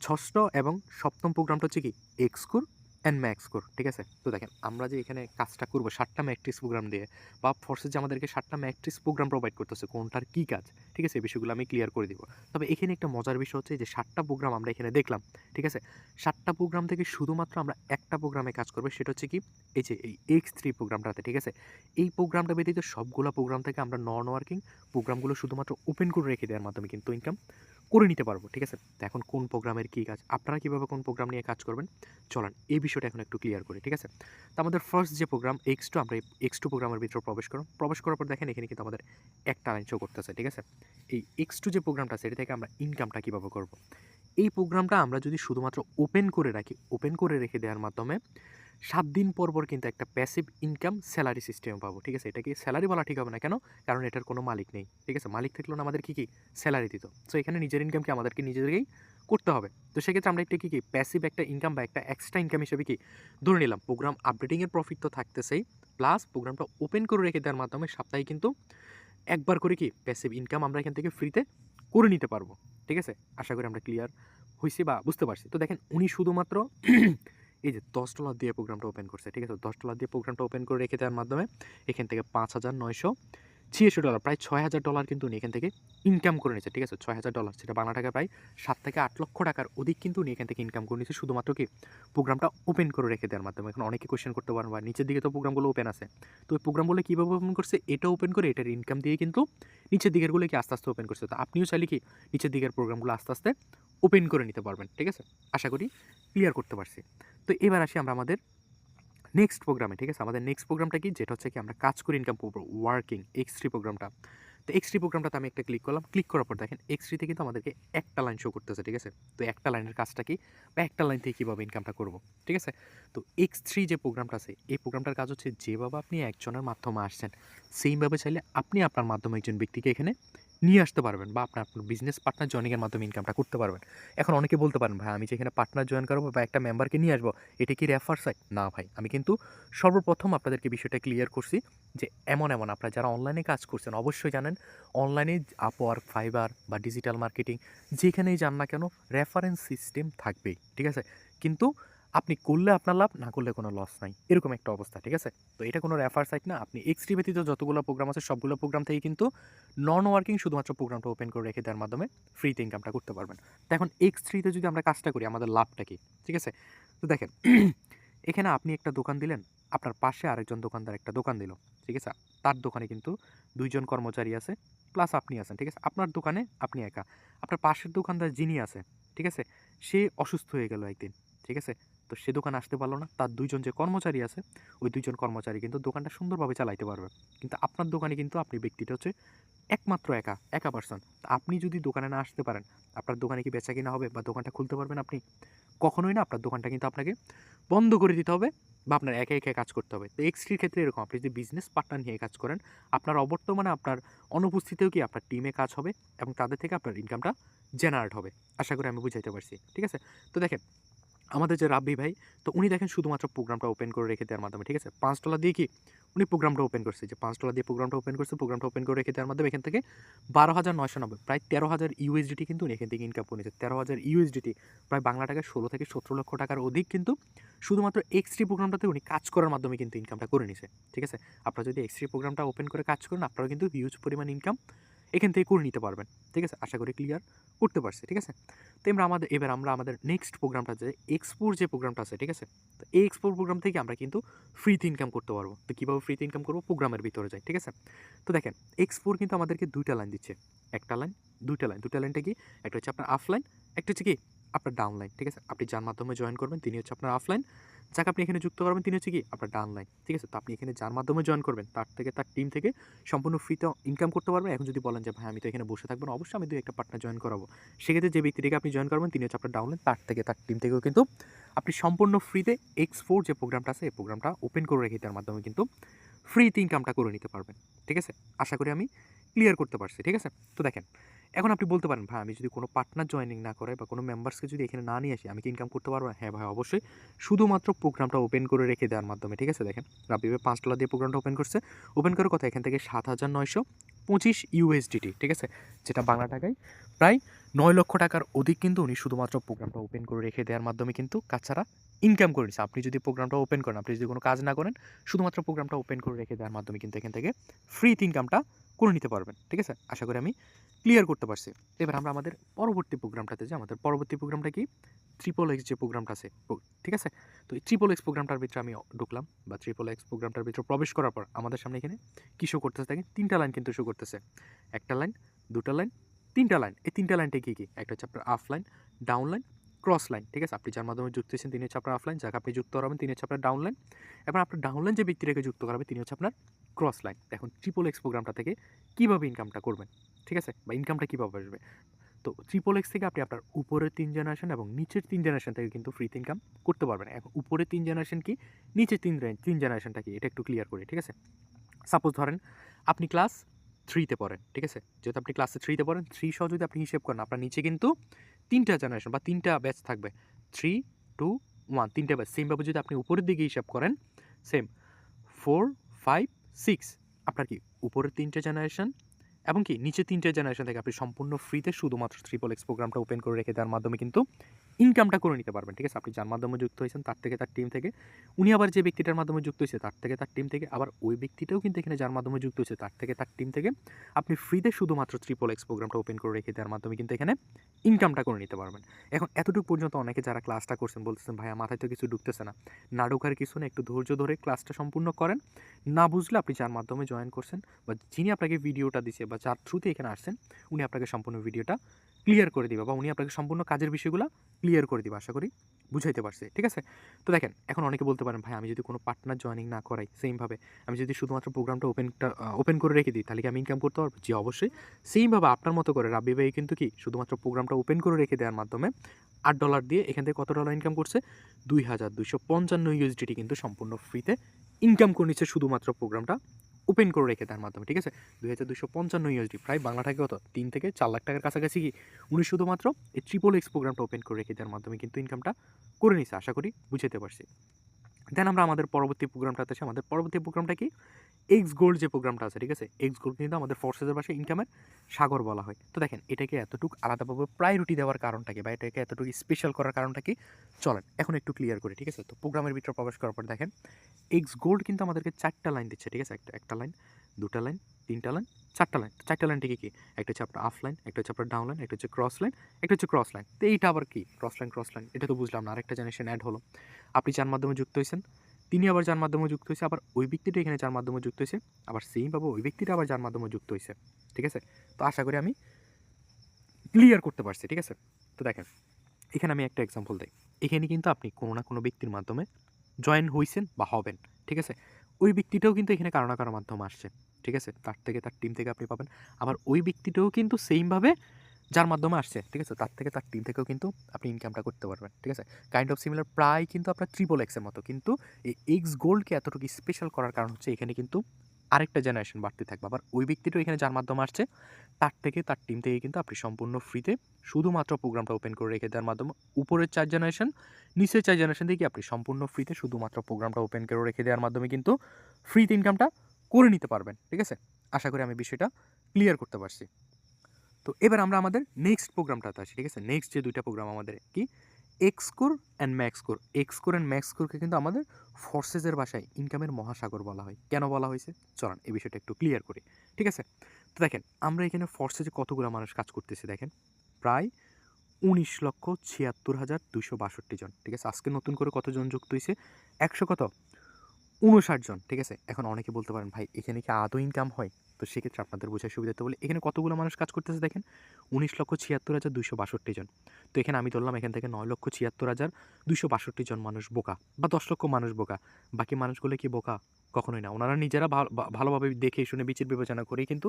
ষষ্ঠ এবং সপ্তম প্রোগ্রামটা হচ্ছে কি x core and max core, ঠিক আছে? তো দেখেন, আমরা যে এখানে কাজটা করবো 7টা ম্যাট্রিক্স প্রোগ্রাম দিয়ে, বা ফোর্সেস যে আমাদেরকে 7টা ম্যাট্রিক্স প্রোগ্রাম প্রোভাইড করতেছে, কোনটার কী কাজ, ঠিক আছে? এই বিষয়গুলো আমি ক্লিয়ার করে দিব। তবে এখানে একটা মজার বিষয় হচ্ছে যে 7টা প্রোগ্রাম আমরা এখানে দেখলাম, ঠিক আছে? 7টা প্রোগ্রাম থেকে শুধুমাত্র আমরা একটা প্রোগ্রামে কাজ করবো, সেটা হচ্ছে কি এই যে এই X3 প্রোগ্রামটাতে, ঠিক আছে? এই প্রোগ্রামটা ব্যতীত সবগুলো প্রোগ্রাম থেকে আমরা নন ওয়ার্কিং প্রোগ্রামগুলো শুধুমাত্র ওপেন করে রেখে দেওয়ার মাধ্যমে কিন্তু ইনকাম করে নিতে পারবো, ঠিক আছে? তো এখন কোন প্রোগ্রামের কী কাজ, আপনারা কীভাবে কোন প্রোগ্রাম নিয়ে কাজ করবেন, চলেন এই বিষয়টা এখন একটু ক্লিয়ার করি, ঠিক আছে? তো আমাদের ফার্স্ট যে প্রোগ্রাম X2, আমরা এই X2 প্রোগ্রামের ভিতরে প্রবেশ করার পর দেখেন এখানে কিন্তু আমাদের একটা লাইন শো করতেছে, ঠিক আছে? এই X2 যে প্রোগ্রামটা আছে, এটা থেকে আমরা ইনকামটা কীভাবে করব? এই প্রোগ্রামটা আমরা যদি শুধুমাত্র ওপেন করে রেখে দেওয়ার মাধ্যমে 7 দিন পর কিন্তু একটা প্যাসিভ ইনকাম স্যালারি সিস্টেম পাবো, ঠিক আছে? এটাকে স্যালারি বলা ঠিক হবে না, কেন? কারণ এটার কোনো মালিক নেই, ঠিক আছে? মালিক থাকলেও না আমাদের কি স্যালারি দিত। সো এখানে নিজের ইনকামকে আমাদেরকে নিজেদেরকেই করতে হবে। তো সেক্ষেত্রে আমরা একটা প্যাসিভ একটা ইনকাম বা একটা এক্সট্রা ইনকাম হিসেবে ধরে নিলাম প্রোগ্রাম আপডেটিংয়ের প্রফিট তো থাকতেছেই, প্লাস প্রোগ্রামটা ওপেন করে রেখে দেওয়ার মাধ্যমে সপ্তাহে কিন্তু একবার করে প্যাসিভ ইনকাম আমরা এখান থেকে ফ্রিতে করে নিতে পারবো, ঠিক আছে? আশা করি আমরা ক্লিয়ার হইছি বা বুঝতে পারছি। তো দেখেন, উনি শুধুমাত্র এই যে $10 দিয়ে প্রোগ্রামটা ওপেন করছে, ঠিক আছে? $10 দিয়ে প্রোগ্রামটা ওপেন করে রেখে দেওয়ার মাধ্যমে এখান থেকে $5,986, প্রায় $6,000 কিন্তু উনি এখান থেকে ইনকাম করে নিয়েছে, ঠিক আছে? $6,000, সেটা বাংলা টাকায় প্রায় 7 থেকে 8 লক্ষ টাকার অধিক কিন্তু উনি এখান থেকে ইনকাম করে নিয়েছে শুধুমাত্র প্রোগ্রামটা ওপেন করে রেখে দেওয়ার মাধ্যমে। এখন অনেকে কোয়েশ্চেন করতে পারেন, বা নিচের দিকে তো প্রোগ্রামগুলো ওপেন আছে, তো ওই প্রোগ্রামগুলো কীভাবে ওপেন করছে? এটা ওপেন করে এটার ইনকাম দিয়ে কিন্তু নিচের দিকেরগুলো আস্তে আস্তে ওপেন করছে। তো আপনিও চাইলে নিচের দিকের প্রোগ্রামগুলো আস্তে আস্তে ওপেন করে নিতে পারবেন, ঠিক আছে? আশা করি ক্লিয়ার করতে পারছি। তো এবার আসি আমরা আমাদের নেক্সট প্রোগ্রামে, ঠিক আছে? আমাদের নেক্সট প্রোগ্রামটা কি, যেটা হচ্ছে কি আমরা কাজ করে ইনকাম করবো, ওয়ার্কিং X3 প্রোগ্রামটা। তো তো এক্স3 প্রোগ্রামটাতে আমি একটা ক্লিক করলাম। ক্লিক করার পর দেখেন এক্স3 তে কিন্তু আমাদেরকে একটা লাইন শো করতেছে, ঠিক আছে? তো একটা লাইনের কাজটা কি বা একটা লাইন থেকে কীভাবে ইনকামটা করব, ঠিক আছে? তো এক্স3 যে প্রোগ্রামটা আছে এই প্রোগ্রামটার কাজ হচ্ছে যেভাবে আপনি একজনের মাধ্যমে আসছেন সেইভাবে চাইলে আপনি আপনার মাধ্যমে একজন ব্যক্তিকে এখানে নিয়ে আসতে পারবেন বা আপনার বিজনেস পার্টনার জয়েনিংয়ের মাধ্যমে ইনকামটা করতে পারবেন। এখন অনেকে বলতে পারেন, ভাই আমি যেখানে পার্টনার জয়েন করবো বা একটা মেম্বারকে নিয়ে আসবো এটা কি রেফার সাইট? না ভাই, আমি কিন্তু সর্বপ্রথম আপনাদেরকে বিষয়টা ক্লিয়ার করছি যে এমন আপনারা যারা অনলাইনে কাজ করছেন অবশ্যই জানেন অনলাইনে আপওয়ার্ক, ফাইবার বা ডিজিটাল মার্কেটিং যেখানেই যান না কেন রেফারেন্স সিস্টেম থাকবেই, ঠিক আছে? কিন্তু আপনি করলে আপনার লাভ, না করলে কোনো লস নাই, এরকম একটা অবস্থা, ঠিক আছে? তো এটা কোনো রেফার সাইট না। আপনি এক্স3 ব্যতীত যতগুলো প্রোগ্রাম আছে সবগুলো প্রোগ্রাম থেকে কিন্তু নন ওয়ার্কিং শুধুমাত্র প্রোগ্রামটা ওপেন করে রেখে দেওয়ার মাধ্যমে ফ্রিতে ইনকামটা করতে পারবেন। তো এখন এক্স3 তে যদি আমরা কাজটা করি আমাদের লাভটা কি, ঠিক আছে? তো দেখেন এখানে আপনি একটা দোকান দিলেন, আপনার পাশে আরেকজন দোকানদার একটা দোকান দিল, ঠিক আছে? তার দোকানে কিন্তু ২ জন কর্মচারী আছে প্লাস আপনি আছেন, ঠিক আছে? আপনার দোকানে আপনি একা। আপনার পাশের দোকানদার যিনি আছে, ঠিক আছে? সে অসুস্থ হয়ে গেল একদিন, ঠিক আছে? তো সে দোকানে আসতে পারল না। তার ২ জন যে কর্মচারী আছে, ওই ২ জন কর্মচারী কিন্তু দোকানটা সুন্দরভাবে চালাইতে পারবে। কিন্তু আপনার দোকানে কিন্তু আপনি ব্যক্তিটা হচ্ছে একমাত্র একা পারসন। আপনি যদি দোকানে না আসতে পারেন, আপনার দোকানে কি বেচাকেনা হবে বা দোকানটা খুলতে পারবেন আপনি? কখনোই না। আপনার দোকানটা কিন্তু আপনাকে বন্ধ করে দিতে হবে বা আপনার একা কাজ করতে হবে। তো এক্স3 র ক্ষেত্রে এরকম, আপনি যদি বিজনেস পার্টনার নিয়ে কাজ করেন, আপনার অবর্তমানে আপনার অনুপস্থিতিতেও কি আপনার টিমে কাজ হবে এবং তাদের থেকে আপনার ইনকামটা জেনারেট হবে। আশা করি আমি বুঝাইতে পারছি, ঠিক আছে? তো দেখেন আমাদের যে রাব্বি ভাই, তো উনি দেখেন শুধুমাত্র প্রোগ্রামটা ওপেন করে রেখে দেওয়ার মাধ্যমে, ঠিক আছে? $5 দিয়ে কি উনি প্রোগ্রামটা ওপেন করছে, যে $5 দিয়ে প্রোগ্রামটা ওপেন করছে, প্রোগ্রামটা ওপেন করে রেখে দেওয়ার মাধ্যমে এখান থেকে 12,990 প্রায় 13,000 ইউএসডিটি কিন্তু উনি এখান থেকে ইনকাম করে নিয়েছে। 13,000 ইউএসডিটি প্রায় বাংলা টাকায় 16 থেকে 17 লক্ষ টাকার অধিক কিন্তু শুধুমাত্র এক্স3 প্রোগ্রামটাতে উনি কাজ করার মাধ্যমে কিন্তু ইনকামটা করে নিছে, ঠিক আছে? আপনারা যদি এক্স3 প্রোগ্রামটা ওপেন করে কাজ করেন আপনারাও কিন্তু হিউজ পরিমাণ ইনকাম এখান থেকে করে নিতে পারবেন, ঠিক আছে? আশা করি ক্লিয়ার করতে পারছি, ঠিক আছে? তো এবার আমরা আমাদের নেক্সট প্রোগ্রামটা যে এক্সপোর যে প্রোগ্রামটা আছে, ঠিক আছে? তো এই এক্সপোর প্রোগ্রাম থেকে আমরা কিন্তু ফ্রিতে ইনকাম করতে পারবো। তো কীভাবে ফ্রিতে ইনকাম করবো? প্রোগ্রামের ভিতরে যাই, ঠিক আছে? তো দেখেন এক্সপোর কিন্তু আমাদেরকে ২টা লাইন দিচ্ছে, একটা লাইন, ২টা লাইন। ২টা লাইনটা কি? একটা হচ্ছে আপনার আফলাইন, একটা হচ্ছে কি আপনার ডাউনলাইন, ঠিক আছে? আপনি যার মাধ্যমে জয়েন করবেন তিনি হচ্ছে আপনার আফলাইন, যাকে আপনি এখানে যুক্ত করবেন তিনি হচ্ছে কি আপনার ডাউনলাইন, ঠিক আছে? তো আপনি এখানে যার মাধ্যমে জয়েন করবেন তার থেকে তার টিম থেকে সম্পূর্ণ ফ্রিতে ইনকাম করতে পারবেন। এখন যদি বলেন যে ভাই আমি তো এখানে বসে থাকবো না, অবশ্যই আমি ২-১টা পার্টনার জয়েন করাবো। সেক্ষেত্রে যে ব্যক্তিটিকে আপনি জয়েন করবেন তিনি হচ্ছে আপনার ডাউনলাইন, তার থেকে তার টিম থেকেও কিন্তু আপনি সম্পূর্ণ ফ্রিতে এক্স4 যে প্রোগ্রামটা আছে এই প্রোগ্রামটা ওপেন করে রেখে দেওয়ার মাধ্যমে কিন্তু ফ্রিতে ইনকামটা করে নিতে পারবেন, ঠিক আছে? আশা করি আমি ক্লিয়ার করতে পারছি, ঠিক আছে? তো দেখেন এখন আপনি বলতে পারেন, ভাই আমি যদি কোনো পার্টনার জয়েনিং না করে বা কোনো মেম্বার্সকে যদি এখানে না নিয়ে আসি আমি কি ইনকাম করতে পারবো? হ্যাঁ ভাই অবশ্যই, শুধুমাত্র প্রোগ্রামটা ওপেন করে রেখে দেওয়ার মাধ্যমে, ঠিক আছে? দেখেন রাব্বি ভাই $5 দিয়ে প্রোগ্রামটা ওপেন করছে, ওপেন করার কথা এখান থেকে 7,925 ইউএসডিটি, ঠিক আছে? যেটা বাংলা টাকায় প্রায় 9 লক্ষ টাকার অধিক কিন্তু উনি শুধুমাত্র প্রোগ্রামটা ওপেন করে রেখে দেওয়ার মাধ্যমে কিন্তু কাজ ছাড়া ইনকাম করে নিচ্ছে। আপনি যদি প্রোগ্রামটা ওপেন করেন, আপনি যদি কোনো কাজ না করেন, শুধুমাত্র প্রোগ্রামটা ওপেন করে রেখে দেওয়ার মাধ্যমে কিন্তু এখান থেকে ফ্রিতে ইনকামটা করে নিতে পারবেন, ঠিক আছে? আশা করি আমি ক্লিয়ার করতে পারছি। এবার আমরা আমাদের পরবর্তী প্রোগ্রামটাতে যাই। আমাদের পরবর্তী প্রোগ্রামটা কি? ট্রিপল এক্স যে প্রোগ্রামটা আছে, ঠিক আছে? তো এই ট্রিপল এক্স প্রোগ্রামটার ভিতরে আমি ঢুকলাম বা ট্রিপল এক্স প্রোগ্রামটার ভিতরে প্রবেশ করার পর আমাদের সামনে এখানে কি শো করতেছে দেখেন ৩টা লাইন কিন্তু শো করতেছে। একটা লাইন, ২টা লাইন, ৩টা লাইন। এই ৩টা লাইনটা কি? একটা হচ্ছে আপনার up line, down line, cross line, ঠিক আছে? আপনি যার মাধ্যমে যুক্ত হয়েছেন তিনি হচ্ছে আপনার আপ লাইন, যাকে আপনি যুক্ত করাবেন তিনি হচ্ছে আপনার ডাউন লাইন। এবার আপনার ডাউন লাইন যে ব্যক্তিটাকে যুক্ত করাবে তিনি হচ্ছে আপনার ক্রস লাইন। এখন ট্রিপল এক্স প্রোগ্রামটা থেকে কীভাবে ইনকামটা করবেন, ঠিক আছে? বা ইনকামটা কীভাবে আসবে? তো ট্রিপল এক্স থেকে আপনি আপনার উপরের ৩ জেনারেশন এবং নিচের ৩ জেনারেশন থেকে কিন্তু ফ্রিতে ইনকাম করতে পারবেন। এখন উপরের ৩ জেনারেশন কি? নিচের ৩ জেনারেশনটা কি? এটা একটু ক্লিয়ার করি, ঠিক আছে? সাপোজ ধরেন আপনি ক্লাস 3 তে পড়েন, ঠিক আছে? যেহেতু আপনি ক্লাসে 3 তে পড়েন, 3 সহ যদি আপনি হিসেব করেন আপনার নিচে কিন্তু ৩টা জেনারেশন বা ৩টা ব্যাচ থাকবে। 3, 2, 1 ৩টা ব্যাচ। সেমভাবে যদি আপনি উপরের দিকে হিসাব করেন, সেম 4, 5, 6 আপনার কি উপরের ৩টা জেনারেশন এবং কি নিচে ৩টা জেনারেশন থেকে আপনি সম্পূর্ণ ফ্রিতে শুধুমাত্র ট্রিপল এক্স প্রোগ্রামটা ওপেন করে রেখে দেওয়ার মাধ্যমে কিন্তু ইনকামটা করে নিতে পারবেন, ঠিক আছে? আপনি যার মাধ্যমে যুক্ত হয়েছেন তার থেকে তার টিম থেকে, উনি আবার যে ব্যক্তিটার মাধ্যমে যুক্ত হয়েছে তার থেকে তার টিম থেকে, আবার ওই ব্যক্তিটাও কিন্তু এখানে যার মাধ্যমে যুক্ত হয়েছে তার থেকে তার টিম থেকে আপনি ফ্রিতে শুধুমাত্র ট্রিপল এক্স প্রোগ্রামটা ওপেন করে রেখে দেওয়ার মাধ্যমে কিন্তু এখানে ইনকামটা করে নিতে পারবেন। এখন এতটুকু পর্যন্ত অনেকে যারা ক্লাসটা করছেন বলতেছেন, ভাইয়া মাথায় তো কিছু ঢুকতেছে না। না ঢোকার কিছু না, একটু ধৈর্য ধরে ক্লাসটা সম্পূর্ণ করেন। না বুঝলে আপনি যার মাধ্যমে জয়েন করছেন বা যিনি আপনাকে ভিডিওটা দিছে বা যার থ্রুতে এখানে আসছেন উনি আপনাকে সম্পূর্ণ ভিডিওটা ক্লিয়ার করে দিবে বা উনি আপনাকে সম্পূর্ণ কাজের বিষয়গুলো ক্লিয়ার করে দিবে। আশা করি বুঝাইতে পারছি, ঠিক আছে? তো দেখেন, এখন অনেকে বলতে পারেন, "ভাই আমি যদি কোনো পার্টনার জয়েনিং না করাই, সেমভাবে আমি যদি শুধুমাত্র প্রোগ্রামটা ওপেন করে রেখে দিই, তাহলে কি আমি ইনকাম করতে পারবো?" জি, অবশ্যই। সেমভাবে আপনার মতো করে রাব্বি ভাই কিন্তু কি শুধুমাত্র প্রোগ্রামটা ওপেন করে রেখে দেওয়ার মাধ্যমে $8 দিয়ে এখান থেকে কত ডলার ইনকাম করছে? $2255 কিন্তু সম্পূর্ণ ফ্রিতে ইনকাম করে নিচ্ছে শুধুমাত্র প্রোগ্রামটা ওপেন করে রেখে দেওয়ার মাধ্যমে, ঠিক আছে? $2255 প্রায় বাংলা টাকায় কত? ৩ থেকে ৪ লাখ টাকার কাছাকাছি কি উনি শুধুমাত্র এই ট্রিপল এক্স প্রোগ্রামটা ওপেন করে রেখে দেওয়ার মাধ্যমে কিন্তু ইনকামটা করে নিছে। আশা করি বুঝাতে পারছি। দেন আমরা আমাদের পরবর্তী প্রোগ্রামটাতে আসি। আমাদের পরবর্তী প্রোগ্রামটা কি? এক্স গোল্ড যে প্রোগ্রামটা আছে, ঠিক আছে? এক্স গোল্ড কিন্তু আমাদের ফোর্সেসের ভাষায় ইনকামের সাগর বলা হয়। তো দেখেন, এটাকে এতটুকু আলাদাভাবে প্রায়োরিটি দেওয়ার কারণটা কি, বা এটাকে এতটুকু স্পেশাল করার কারণটা কি? চলেন এখন একটু ক্লিয়ার করি, ঠিক আছে? তো প্রোগ্রামের ভিতরে প্রবেশ করার পর দেখেন, এক্স গোল্ড কিন্তু আমাদেরকে ৪ টা লাইন দিচ্ছে, ঠিক আছে? একটা লাইন, ২ টা লাইন, ৩ টা লাইন, ৪ টা লাইন। ৪ টা লাইনটা কি? একটা হচ্ছে আপনার আপ লাইন, একটা হচ্ছে আপনার ডাউন লাইন, একটা হচ্ছে ক্রস লাইন, একটা হচ্ছে ক্রস লাইন। তো এইটা আবার কি? Cross line. এটা তো বুঝলাম না। আরেকটা জেনারেশন এড হলো। আপনি যার মাধ্যমে যুক্ত হইছেন, তিনি আবার যার মাধ্যমে যুক্ত হইছে, আবার ওই ব্যক্তিটা এখানে যার মাধ্যমে যুক্ত হইছে, আবার সেইমভাবে ওই ব্যক্তিটা আবার যার মাধ্যমে যুক্ত হইছে। ঠিক আছে? তো আশা করি আমি ক্লিয়ার করতে পারছি, ঠিক আছে? তো দেখেন, এখানে আমি একটা এক্সাম্পল দেই। এখানে কিন্তু আপনি কোনো না কোনো ব্যক্তির মাধ্যমে জয়েন হইছেন বা হবেন, ঠিক আছে? ওই ব্যক্তিটাও কিন্তু এখানে কারো না কারো মাধ্যমে আসছে, ঠিক আছে? তার থেকে তার টিম থেকে আপনি পাবেন। আবার ওই ব্যক্তিটাও কিন্তু সেইমভাবে যার মাধ্যমে আসছে, ঠিক আছে? তার থেকে তার টিম থেকেও কিন্তু আপনি ইনকামটা করতে পারবেন, ঠিক আছে? কাইন্ড অফ সিমিলার, প্রায় কিন্তু আপনার ট্রিপল এক্স এর মতো। কিন্তু এই এক্স গোল্ডকে এতটুকু স্পেশাল করার কারণ হচ্ছে এখানে কিন্তু আরেকটা জেনারেশন বাড়তে থাকবে। আবার ওই ব্যক্তিটাও এখানে যার মাধ্যমে আসছে, তার থেকে তার টিম থেকে কিন্তু আপনি সম্পূর্ণ ফ্রিতে শুধুমাত্র প্রোগ্রামটা ওপেন করে রেখে দেওয়ার মাধ্যমে উপরের ৪ জেনারেশন, নিচের ৪ জেনারেশন থেকে আপনি সম্পূর্ণ ফ্রিতে শুধুমাত্র প্রোগ্রামটা ওপেন করে রেখে দেওয়ার মাধ্যমে কিন্তু ফ্রিতে ইনকামটা করে নিতে পারবেন, ঠিক আছে? আশা করি আমি বিষয়টা ক্লিয়ার করতে পারছি। তো এবার আমরা আমাদের নেক্সট প্রোগ্রামটাতে আসি, ঠিক আছে? নেক্সট যে ২ টা প্রোগ্রাম আমাদের কি? এক্সকোর অ্যান্ড ম্যাক্সকোর। এক্সকোর অ্যান্ড ম্যাক্সকোরকে কিন্তু আমাদের ফোর্সেসের ভাষায় ইনকামের মহাসাগর বলা হয়। কেন বলা হয়েছে? চলেন এই বিষয়টা একটু ক্লিয়ার করি, ঠিক আছে? তো দেখেন, আমরা এখানে ফোর্সেসে কতগুলো মানুষ কাজ করতেছি দেখেন। প্রায় ১৯,৭৬,২৬২ জন, ঠিক আছে? আজকে নতুন করে কতজন যুক্ত হইছে? ১০০ কত? ৫৯ জন, ঠিক আছে? এখন অনেকে বলতে পারেন, ভাই এখানে কি আদৌ ইনকাম হয়? তো সেক্ষেত্রে আপনাদের বোঝার সুবিধার্থে বলি, এখানে কতগুলো মানুষ কাজ করতেছে দেখেন, ১৯,৭৬,২৬২ জন। তো এখানে আমি ধরলাম এখান থেকে ৯,৭৬,২৬২ জন মানুষ বোকা, বা ১০ লক্ষ মানুষ বোকা। বাকি মানুষগুলো কি বোকা? কখনোই না। ওনারা নিজেরা ভালোভাবে দেখে শুনে বিচার বিবেচনা করেই কিন্তু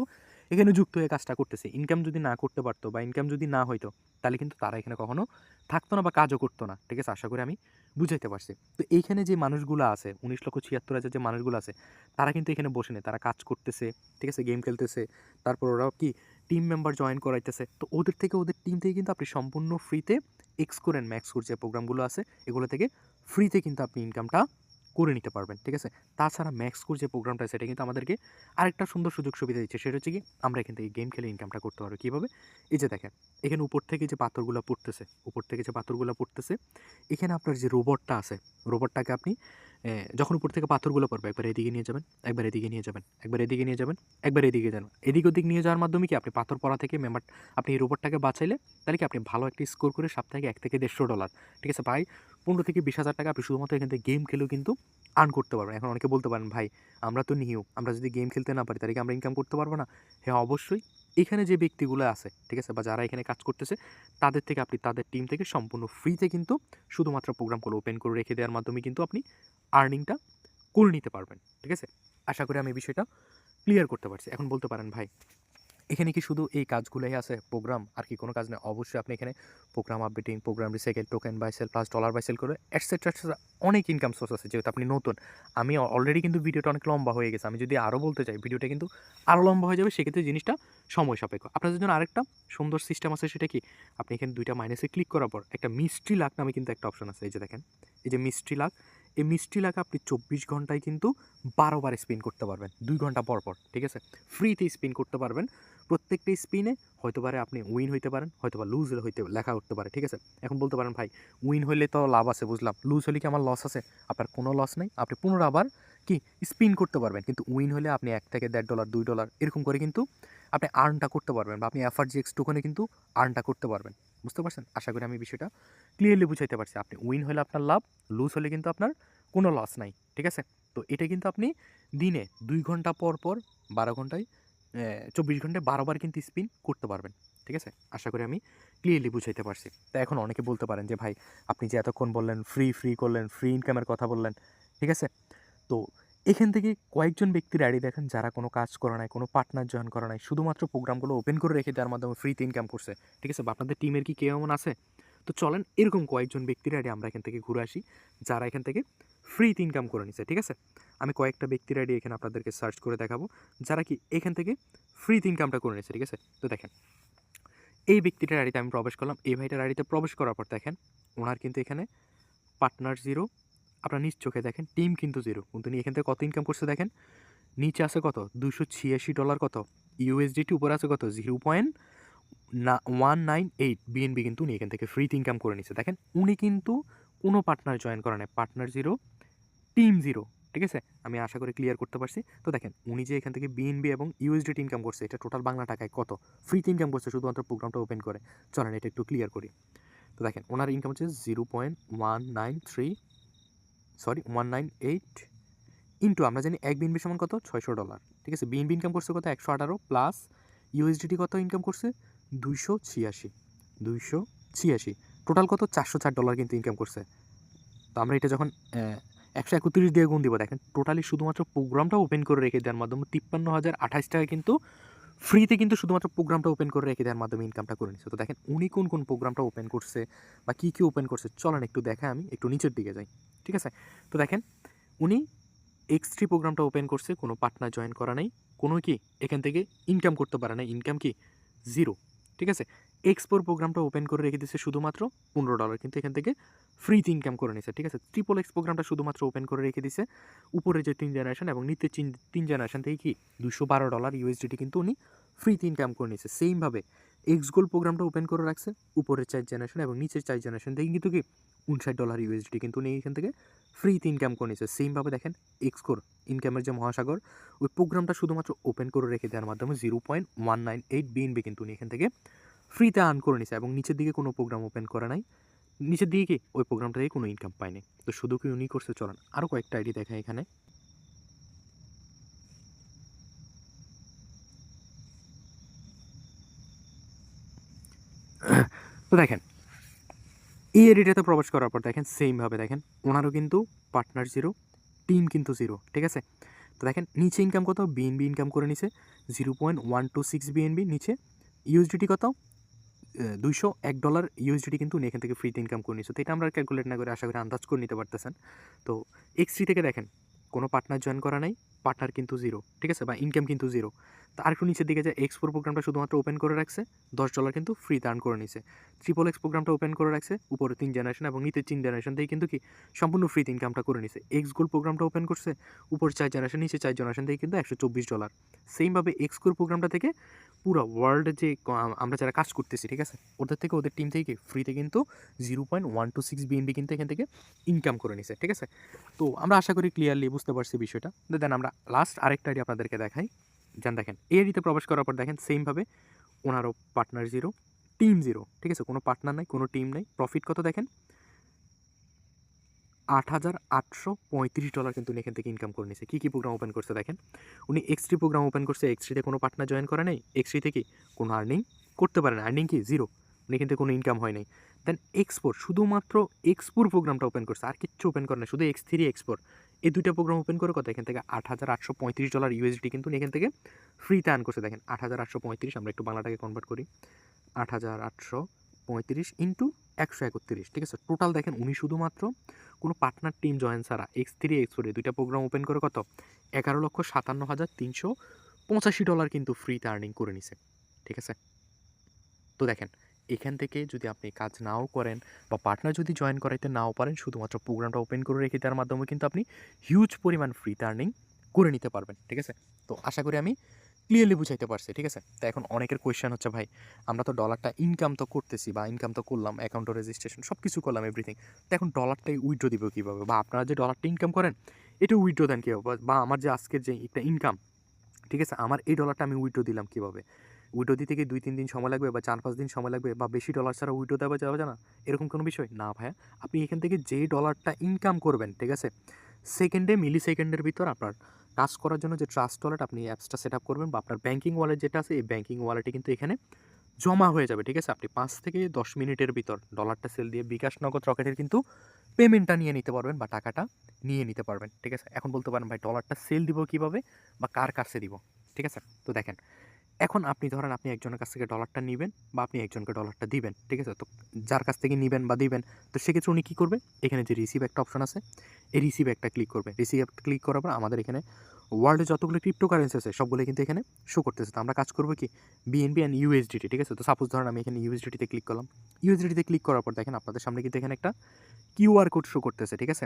এখানে যুক্ত হয়ে কাজটা করতেছে। ইনকাম যদি না করতে পারতো বা ইনকাম যদি না হইতো, তাহলে কিন্তু তারা এখানে কখনো থাকতো না বা কাজও করতো না। ঠিক আছে? আশা করি আমি বুঝাইতে পারছি। তো এইখানে যে মানুষগুলা আছে, ১৯,৭৬,০০০ যে মানুষগুলো আছে, তারা কিন্তু এখানে বসে নেই। তারা কাজ করতেছে, ঠিক আছে? গেম খেলতেছে। তারপর ওরাও কি টিম মেম্বার জয়েন করাইতেছে। তো ওদের থেকে, ওদের টিম থেকে কিন্তু আপনি সম্পূর্ণ ফ্রিতে এক্সকোর অ্যান্ড ম্যাক্সকোর যে প্রোগ্রামগুলো আছে, এগুলো থেকে ফ্রিতে কিন্তু আপনি ইনকামটা করে নিতে পারবেন। ঠিক আছে? তাছাড়া ম্যাক্সকোর যে প্রোগ্রামটা আছে, এটা কিন্তু আমাদেরকে আরেকটা সুন্দর সুযোগ সুবিধা দিচ্ছে। সেটা হচ্ছে কি, আমরা এখান থেকে গেম খেলে ইনকামটা করতে পারবো। কীভাবে? এই যে দেখেন, এখানে উপর থেকে যে পাথরগুলা পড়তেছে, উপর থেকে যে পাথরগুলা পড়তেছে, এখানে আপনার যে রোবটটা আছে, রোবটটাকে আপনি যখন উপর থেকে পাথরগুলো পড়বে, একবার এদিকে নিয়ে যাবেন, একবার এদিকে নিয়ে যাবেন, একবার এদিকে নিয়ে যাবেন, একবার এদিকে যাবেন। এদিক ওদিক নিয়ে যাওয়ার মাধ্যমে কি আপনি পাথর পড়া থেকে আপনি এই রোবটটাকে বাঁচাইলে, তাহলে কি আপনি ভালো একটা স্কোর করে সপ্তাহে $১ থেকে $১৫, ঠিক আছে? প্রায় ১৫ থেকে ২০,০০০ টাকা আপনি শুধুমাত্র এখান থেকে গেম খেলেও কিন্তু আর্ন করতে পারবেন। এখন অনেকে বলতে পারেন, ভাই আমরা তো নিউ, আমরা যদি গেম খেলতে না পারি তাহলে কি আমরা ইনকাম করতে পারবো না? হ্যাঁ, অবশ্যই। এখানে যে ব্যক্তিগুলো আছে, ঠিক আছে? বা যারা এখানে কাজ করতেছে, তাদের থেকে আপনি তাদের টিম থেকে সম্পূর্ণ ফ্রিতে কিন্তু শুধুমাত্র প্রোগ্রামগুলো ওপেন করে রেখে দেওয়ার মাধ্যমে কিন্তু আপনি আর্নিংটা করে নিতে পারবেন। ঠিক আছে? আশা করি আমি বিষয়টা ক্লিয়ার করতে পারছি। এখন বলতে পারেন, ভাই এখানে কি শুধু এই কাজগুলোই আছে প্রোগ্রাম, আর কি কোনো কাজ নেই? অবশ্যই আপনি এখানে program updating, program recycle, token buy sell plus dollar buy sell করে এটসেট্রা, এটসেট্রা অনেক ইনকাম সোর্স আছে। যেহেতু আপনি নতুন, আমি অলরেডি কিন্তু ভিডিওটা অনেক লম্বা হয়ে গেছে। আমি যদি আরও বলতে চাই, ভিডিওটা কিন্তু আরও লম্বা হয়ে যাবে। সেক্ষেত্রে জিনিসটা সময় সাপেক্ষ। আপনাদের জন্য আরেকটা সুন্দর সিস্টেম আছে, সেটা কি? আপনি এখানে ২ টা মাইনাসে ক্লিক করার পর একটা মিস্ট্রি লাক নামে কিন্তু একটা অপশন আছে। এই যে দেখেন, এই যে মিস্ট্রি লাক, এই মিস্ট্রি লাক আপনি ২৪ ঘন্টায় কিন্তু ১২ বার স্পিন করতে পারবেন। ২ ঘন্টা পর পর, ঠিক আছে? ফ্রিতে স্পিন করতে পারবেন। প্রত্যেকটা স্পিনে হয়তো পারে আপনি উইন হইতে পারেন, হয়তো বা লুজ হইতে লেখা উঠতে পারে, ঠিক আছে? এখন বলতে পারেন, ভাই উইন হইলে তো লাভ আছে বুঝলাম, লুজ হলে কি আমার লস আছে? আপনার কোনো লস নেই। আপনি পুনরায় আবার কি স্পিন করতে পারবেন। কিন্তু উইন হলে আপনি $১ থেকে $১.৫, $২ এরকম করে কিন্তু আপনি আর্নটা করতে পারবেন, বা আপনি এফআরজিএক্স টোকেনে কিন্তু আর্নটা করতে পারবেন। বুঝতে পারছেন? আশা করি আমি বিষয়টা ক্লিয়ারলি বুঝাইতে পারছি। আপনি উইন হলে আপনার লাভ, লুজ হলে কিন্তু আপনার কোনো লস নাই, ঠিক আছে? তো এটা কিন্তু আপনি দিনে ২ ঘন্টা পর পর ১২ ঘন্টায় ২৪ ঘন্টায় ১২ বার কিন্তু স্পিন করতে পারবেন। ঠিক আছে? আশা করি আমি ক্লিয়ারলি বুঝাইতে পারছি। তো এখন অনেকে বলতে পারেন যে ভাই আপনি যে এতক্ষণ বললেন ফ্রি করলেন, ফ্রি ইনকামের কথা বললেন, ঠিক আছে? তো এখান থেকে কয়েকজন ব্যক্তির আইডি দেখেন যারা কোনো কাজ করে নাই, কোনো পার্টনার জয়েন করে নাই, শুধুমাত্র প্রোগ্রামগুলো ওপেন করে রেখে দেওয়ার মাধ্যমে ফ্রিতে ইনকাম করছে, ঠিক আছে? বা আপনাদের টিমের কি কেউ এমন আছে? তো চলেন এরকম কয়েকজন ব্যক্তির আইডি আমরা এখান থেকে ঘুরে আসি যারা এখান থেকে ফ্রিতে ইনকাম করে নিছে, ঠিক আছে? আমি কয়েকটা ব্যক্তির আইডি এখানে আপনাদেরকে সার্চ করে দেখাবো যারা কি এখান থেকে ফ্রিতে ইনকামটা করে নিছে, ঠিক আছে? তো দেখেন এই ব্যক্তিটার আইডিতে আমি প্রবেশ করলাম, এই ভাইটার আইডিতে প্রবেশ করার পর দেখেন ওনার কিন্তু এখানে পার্টনার জিরো, আপনার নিজ চোখে দেখেন টিম কিন্তু জিরো, কিন্তু উনি এখান থেকে কত ইনকাম করছে দেখেন, নিচে আছে কত $286 কত ইউএসডিটি, উপরে আছে কত 0.198 বিএনবি, কিন্তু উনি এখান থেকে ফ্রিতে ইনকাম করে নিচ্ছে। দেখেন উনি কিন্তু কোনো পার্টনার জয়েন করে নাই, পার্টনার জিরো, টিম জিরো, ঠিক আছে? আমি আশা করি ক্লিয়ার করতে পারছি। তো দেখেন উনি যে এখান থেকে বিএনবি এবং ইউএসডিটি ইনকাম করছে, এটা টোটাল বাংলা টাকায় কত ফ্রিতে ইনকাম করছে শুধুমাত্র প্রোগ্রামটা ওপেন করে। চলেন এটা একটু ক্লিয়ার করি। তো দেখেন ওনার ইনকাম হচ্ছে 198 ইন্টু আমরা জানি এক বিএনবি সমান কত $600, ঠিক আছে? বিএনবি ইনকাম করছে কত 118 প্লাস ইউএসডিটি কত ইনকাম করছে 286 টোটাল কত $404 কিন্তু ইনকাম করছে। তো আমরা এটা যখন 131 দিয়ে গুণ দিব, দেখেন টোটালি শুধুমাত্র প্রোগ্রামটা ওপেন করে রেখে দেওয়ার মাধ্যমে 53,028 টাকা কিন্তু ফ্রিতে কিন্তু শুধুমাত্র প্রোগ্রামটা ওপেন করে রেখে দেওয়ার মাধ্যমে ইনকামটা করে নিচ্ছে। তো দেখেন উনি কোন কোন প্রোগ্রামটা ওপেন করছে বা কী কী ওপেন করছে চলেন একটু দেখে আমি একটু নিচের দিকে যাই, ঠিক আছে? তো দেখেন উনি X3 প্রোগ্রামটা ওপেন করছে, কোনো পার্টনার জয়েন করা নাই, কোনো কি এখান থেকে ইনকাম করতে পারে না, ইনকাম কি জিরো, ঠিক আছে? X4 প্রোগ্রামটা ওপেন করে রেখে দিচ্ছে শুধুমাত্র $15, কিন্তু এখান থেকে ফ্রিতে ইনকাম করে নিছে, ঠিক আছে? ট্রিপল এক্স প্রোগ্রামটা শুধুমাত্র ওপেন করে রেখে দিছে উপরে যে 3 জেনারেশন এবং নিচে 3 জেনারেশন থেকে কি $212 ইউএসডিটি কিন্তু উনি ফ্রিতে ইনকাম করে নিছে। সেমভাবে এক্স গোল্ড প্রোগ্রামটা ওপেন করে রাখছে উপরের 4 জেনারেশন এবং নিচের 4 জেনারেশন থেকে কিন্তু কি $59 ইউএসডিটি কিন্তু উনি এখান থেকে ফ্রিতে ইনকাম করে নিছে। সেমভাবে দেখেন এক্সকোর ইনকামের যে মহাসাগর ওই প্রোগ্রামটা শুধুমাত্র ওপেন করে রেখে দেওয়ার মাধ্যমে 0.198 বিএনবি কিন্তু উনি এখান থেকে ফ্রিতে আর্ন করে নিছে এবং নিচের দিকে কোনো প্রোগ্রাম ওপেন করে নাই, নিচের দিকে কি ওই প্রোগ্রামটা থেকে কোনো ইনকাম পায়নি। তো শুধু কি উনি করছে চলেন আরও কয়েকটা আইডি দেখা এখানে। তো দেখেন এই আইডিটাতে প্রবেশ করার পর দেখেন সেমভাবে দেখেন ওনারও কিন্তু পার্টনার জিরো, টিম কিন্তু জিরো, ঠিক আছে? তো দেখেন নিচে ইনকাম কত বিএনবি ইনকাম করে নিছে 0.126 বিএনবি, নিচে ইউএসডিটি কত $201 ইউএসডিটি কিন্তু উনি এখান থেকে ফ্রিতে ইনকাম করে নিচ্ছে। তো এটা আমরা ক্যালকুলেট না করে আশা করি আন্দাজ করে নিতে পারতেছেন। তো X3 থেকে দেখেন কোনো পার্টনার জয়েন করা নাই, পার্টনার কিন্তু জিরো, ঠিক আছে? বা ইনকাম কিন্তু জিরো। তো আরেকটু নিচের দিকে যে X4 প্রোগ্রামটা শুধুমাত্র ওপেন করে রাখছে $10 কিন্তু ফ্রিতে আর্ন করে নিছে। ট্রিপল এক্স প্রোগ্রামটা ওপেন করে রাখছে উপরে 3 জেনারেশন এবং নিচের 3 জেনারেশন থেকে কিন্তু কি সম্পূর্ণ ফ্রিতে ইনকামটা করে নিছে। এক্স গোল্ড প্রোগ্রামটা ওপেন করছে উপরে 4 জেনারেশন নিচে 4 জেনারেশন থেকে কিন্তু $124। সেমভাবে এক্স কোর প্রোগ্রামটা থেকে পুরো ওয়ার্ল্ডে যে আমরা যারা কাজ করতেছি, ঠিক আছে? ওদের থেকে ওদের টিম থেকে ফ্রিতে কিন্তু 0.126 বিএনবি কিন্তু এখান থেকে ইনকাম করে নিছে, ঠিক আছে? তো আমরা আশা করি ক্লিয়ারলি বুঝতে পারছি বিষয়টা। দেন আমরা লাস্ট আরেকটা আইডি আপনাদেরকে দেখাই। যান দেখেন এই আইডিতে প্রবেশ করার পর দেখেন সেমভাবে ওনারও পার্টনার জিরো, টিম জিরো, ঠিক আছে? কোনো পার্টনার নাই, কোনো টিম নাই। প্রফিট কত দেখেন $8,835 কিন্তু উনি এখান থেকে ইনকাম করে নিছে। কী কী প্রোগ্রাম ওপেন করছে দেখেন, উনি X3 প্রোগ্রাম ওপেন করছে, X3তে কোনো পার্টনার জয়েন করে নাই, X3 থেকে কোনো আর্নিং করতে পারে না, আর্নিং কি জিরো, উনি কিন্তু কোনো ইনকাম হয় নাই। দেন এক্সপোর শুধুমাত্র এক্সপোর প্রোগ্রামটা ওপেন করছে, আর কিচ্ছু ওপেন করে না, শুধু X3 এক্সপোর এই দুইটা প্রোগ্রাম ওপেন করে কত এখান থেকে $8,835 ইউএসডি কিন্তু উনি এখান থেকে ফ্রিতে আর্ন করছে। দেখেন 8,835 আমরা একটু বাংলাটাকে কনভার্ট করি, 8,835 ইন্টু 131, ঠিক আছে? টোটাল দেখেন উনি শুধুমাত্র কোনো পার্টনার টিম জয়েন ছাড়া X3 X4 দুইটা প্রোগ্রাম ওপেন করে কত $11,57,385 কিন্তু ফ্রিতে আর্নিং করে নিছে, ঠিক আছে? তো দেখেন এখান থেকে যদি আপনি কাজ নাও করেন বা পার্টনার যদি জয়েন করাইতে নাও পারেন, শুধুমাত্র প্রোগ্রামটা ওপেন করে রেখে দেওয়ার মাধ্যমে কিন্তু আপনি হিউজ পরিমাণ ফ্রিতে আর্নিং করে নিতে পারবেন, ঠিক আছে? তো আশা করি আমি ক্লিয়ারলি বুঝাইতে পারছি, ঠিক আছে? তো এখন অনেকের কোয়েশ্চেন হচ্ছে ভাই আমরা তো ডলারটা ইনকাম তো করতেছি বা ইনকাম তো করলাম, অ্যাকাউন্টে রেজিস্ট্রেশন সব কিছু করলাম এভরিথিং, তো এখন ডলারটাই উইথড্র দিব কীভাবে, বা আপনারা যে ডলারটা ইনকাম করেন এটা উইথড্র দেন কীভাবে, বা আমার যে আজকের যে একটা ইনকাম, ঠিক আছে, আমার এই ডলারটা আমি উইথড্র দিলাম কীভাবে, উইথড্র দিতে কি 2-3 দিন সময় লাগবে বা 4-5 দিন সময় লাগবে বা বেশি ডলার ছাড়া উইথড্র দেওয়া যাবে না, এরকম কোনো বিষয় না ভাইয়া। আপনি এখান থেকে যে ডলারটা ইনকাম করবেন, ঠিক আছে, সেকেন্ডে মিলি সেকেন্ডের ভিতর আপনার কাজ করার জন্য যে ট্রাস্ট ওয়ালেট আপনি অ্যাপসটা সেট আপ করবেন বা আপনার ব্যাঙ্কিং ওয়ালেট যেটা আছে এই ব্যাঙ্কিং ওয়ালেটে কিন্তু এখানে জমা হয়ে যাবে, ঠিক আছে? আপনি 5 থেকে 10 মিনিটের ভিতর ডলারটা সেল দিয়ে বিকাশ নগদ রকেটের কিন্তু পেমেন্টটা নিয়ে নিতে পারবেন বা টাকাটা নিয়ে নিতে পারবেন, ঠিক আছে? এখন বলতে পারেন ভাই ডলারটা সেল দিব কিভাবে বা কার কাছে দিব, ঠিক আছে? তো দেখেন, এখন আপনি ধরেন আপনি একজনের কাছ থেকে ডলারটা নিবেন বা আপনি একজনকে ডলারটা দিবেন, ঠিক আছে? তো যার কাছ থেকে নিবেন বা দিবেন, তো সেক্ষেত্রে উনি কী করবে? এখানে যে রিসিভ একটা অপশন আছে, এই রিসিভ একটা ক্লিক করবে। রিসিভ একটা ক্লিক করার পর আমাদের এখানে ওয়ার্ল্ডে যতগুলো ক্রিপ্টোকারেন্সি আছে সবগুলো কিন্তু এখানে শো করতেছে। তো আমরা কাজ করবো কি? বিএনবি অ্যান্ড ইউএসডিটি, ঠিক আছে? তো সাপোজ ধরেন আমি এখানে ইউএসডিটিতে ক্লিক করলাম। ইউএসডিটিতে ক্লিক করার পর দেখেন আপনাদের সামনে কিন্তু এখানে একটা কিউআর কোড শো করতেছে, ঠিক আছে?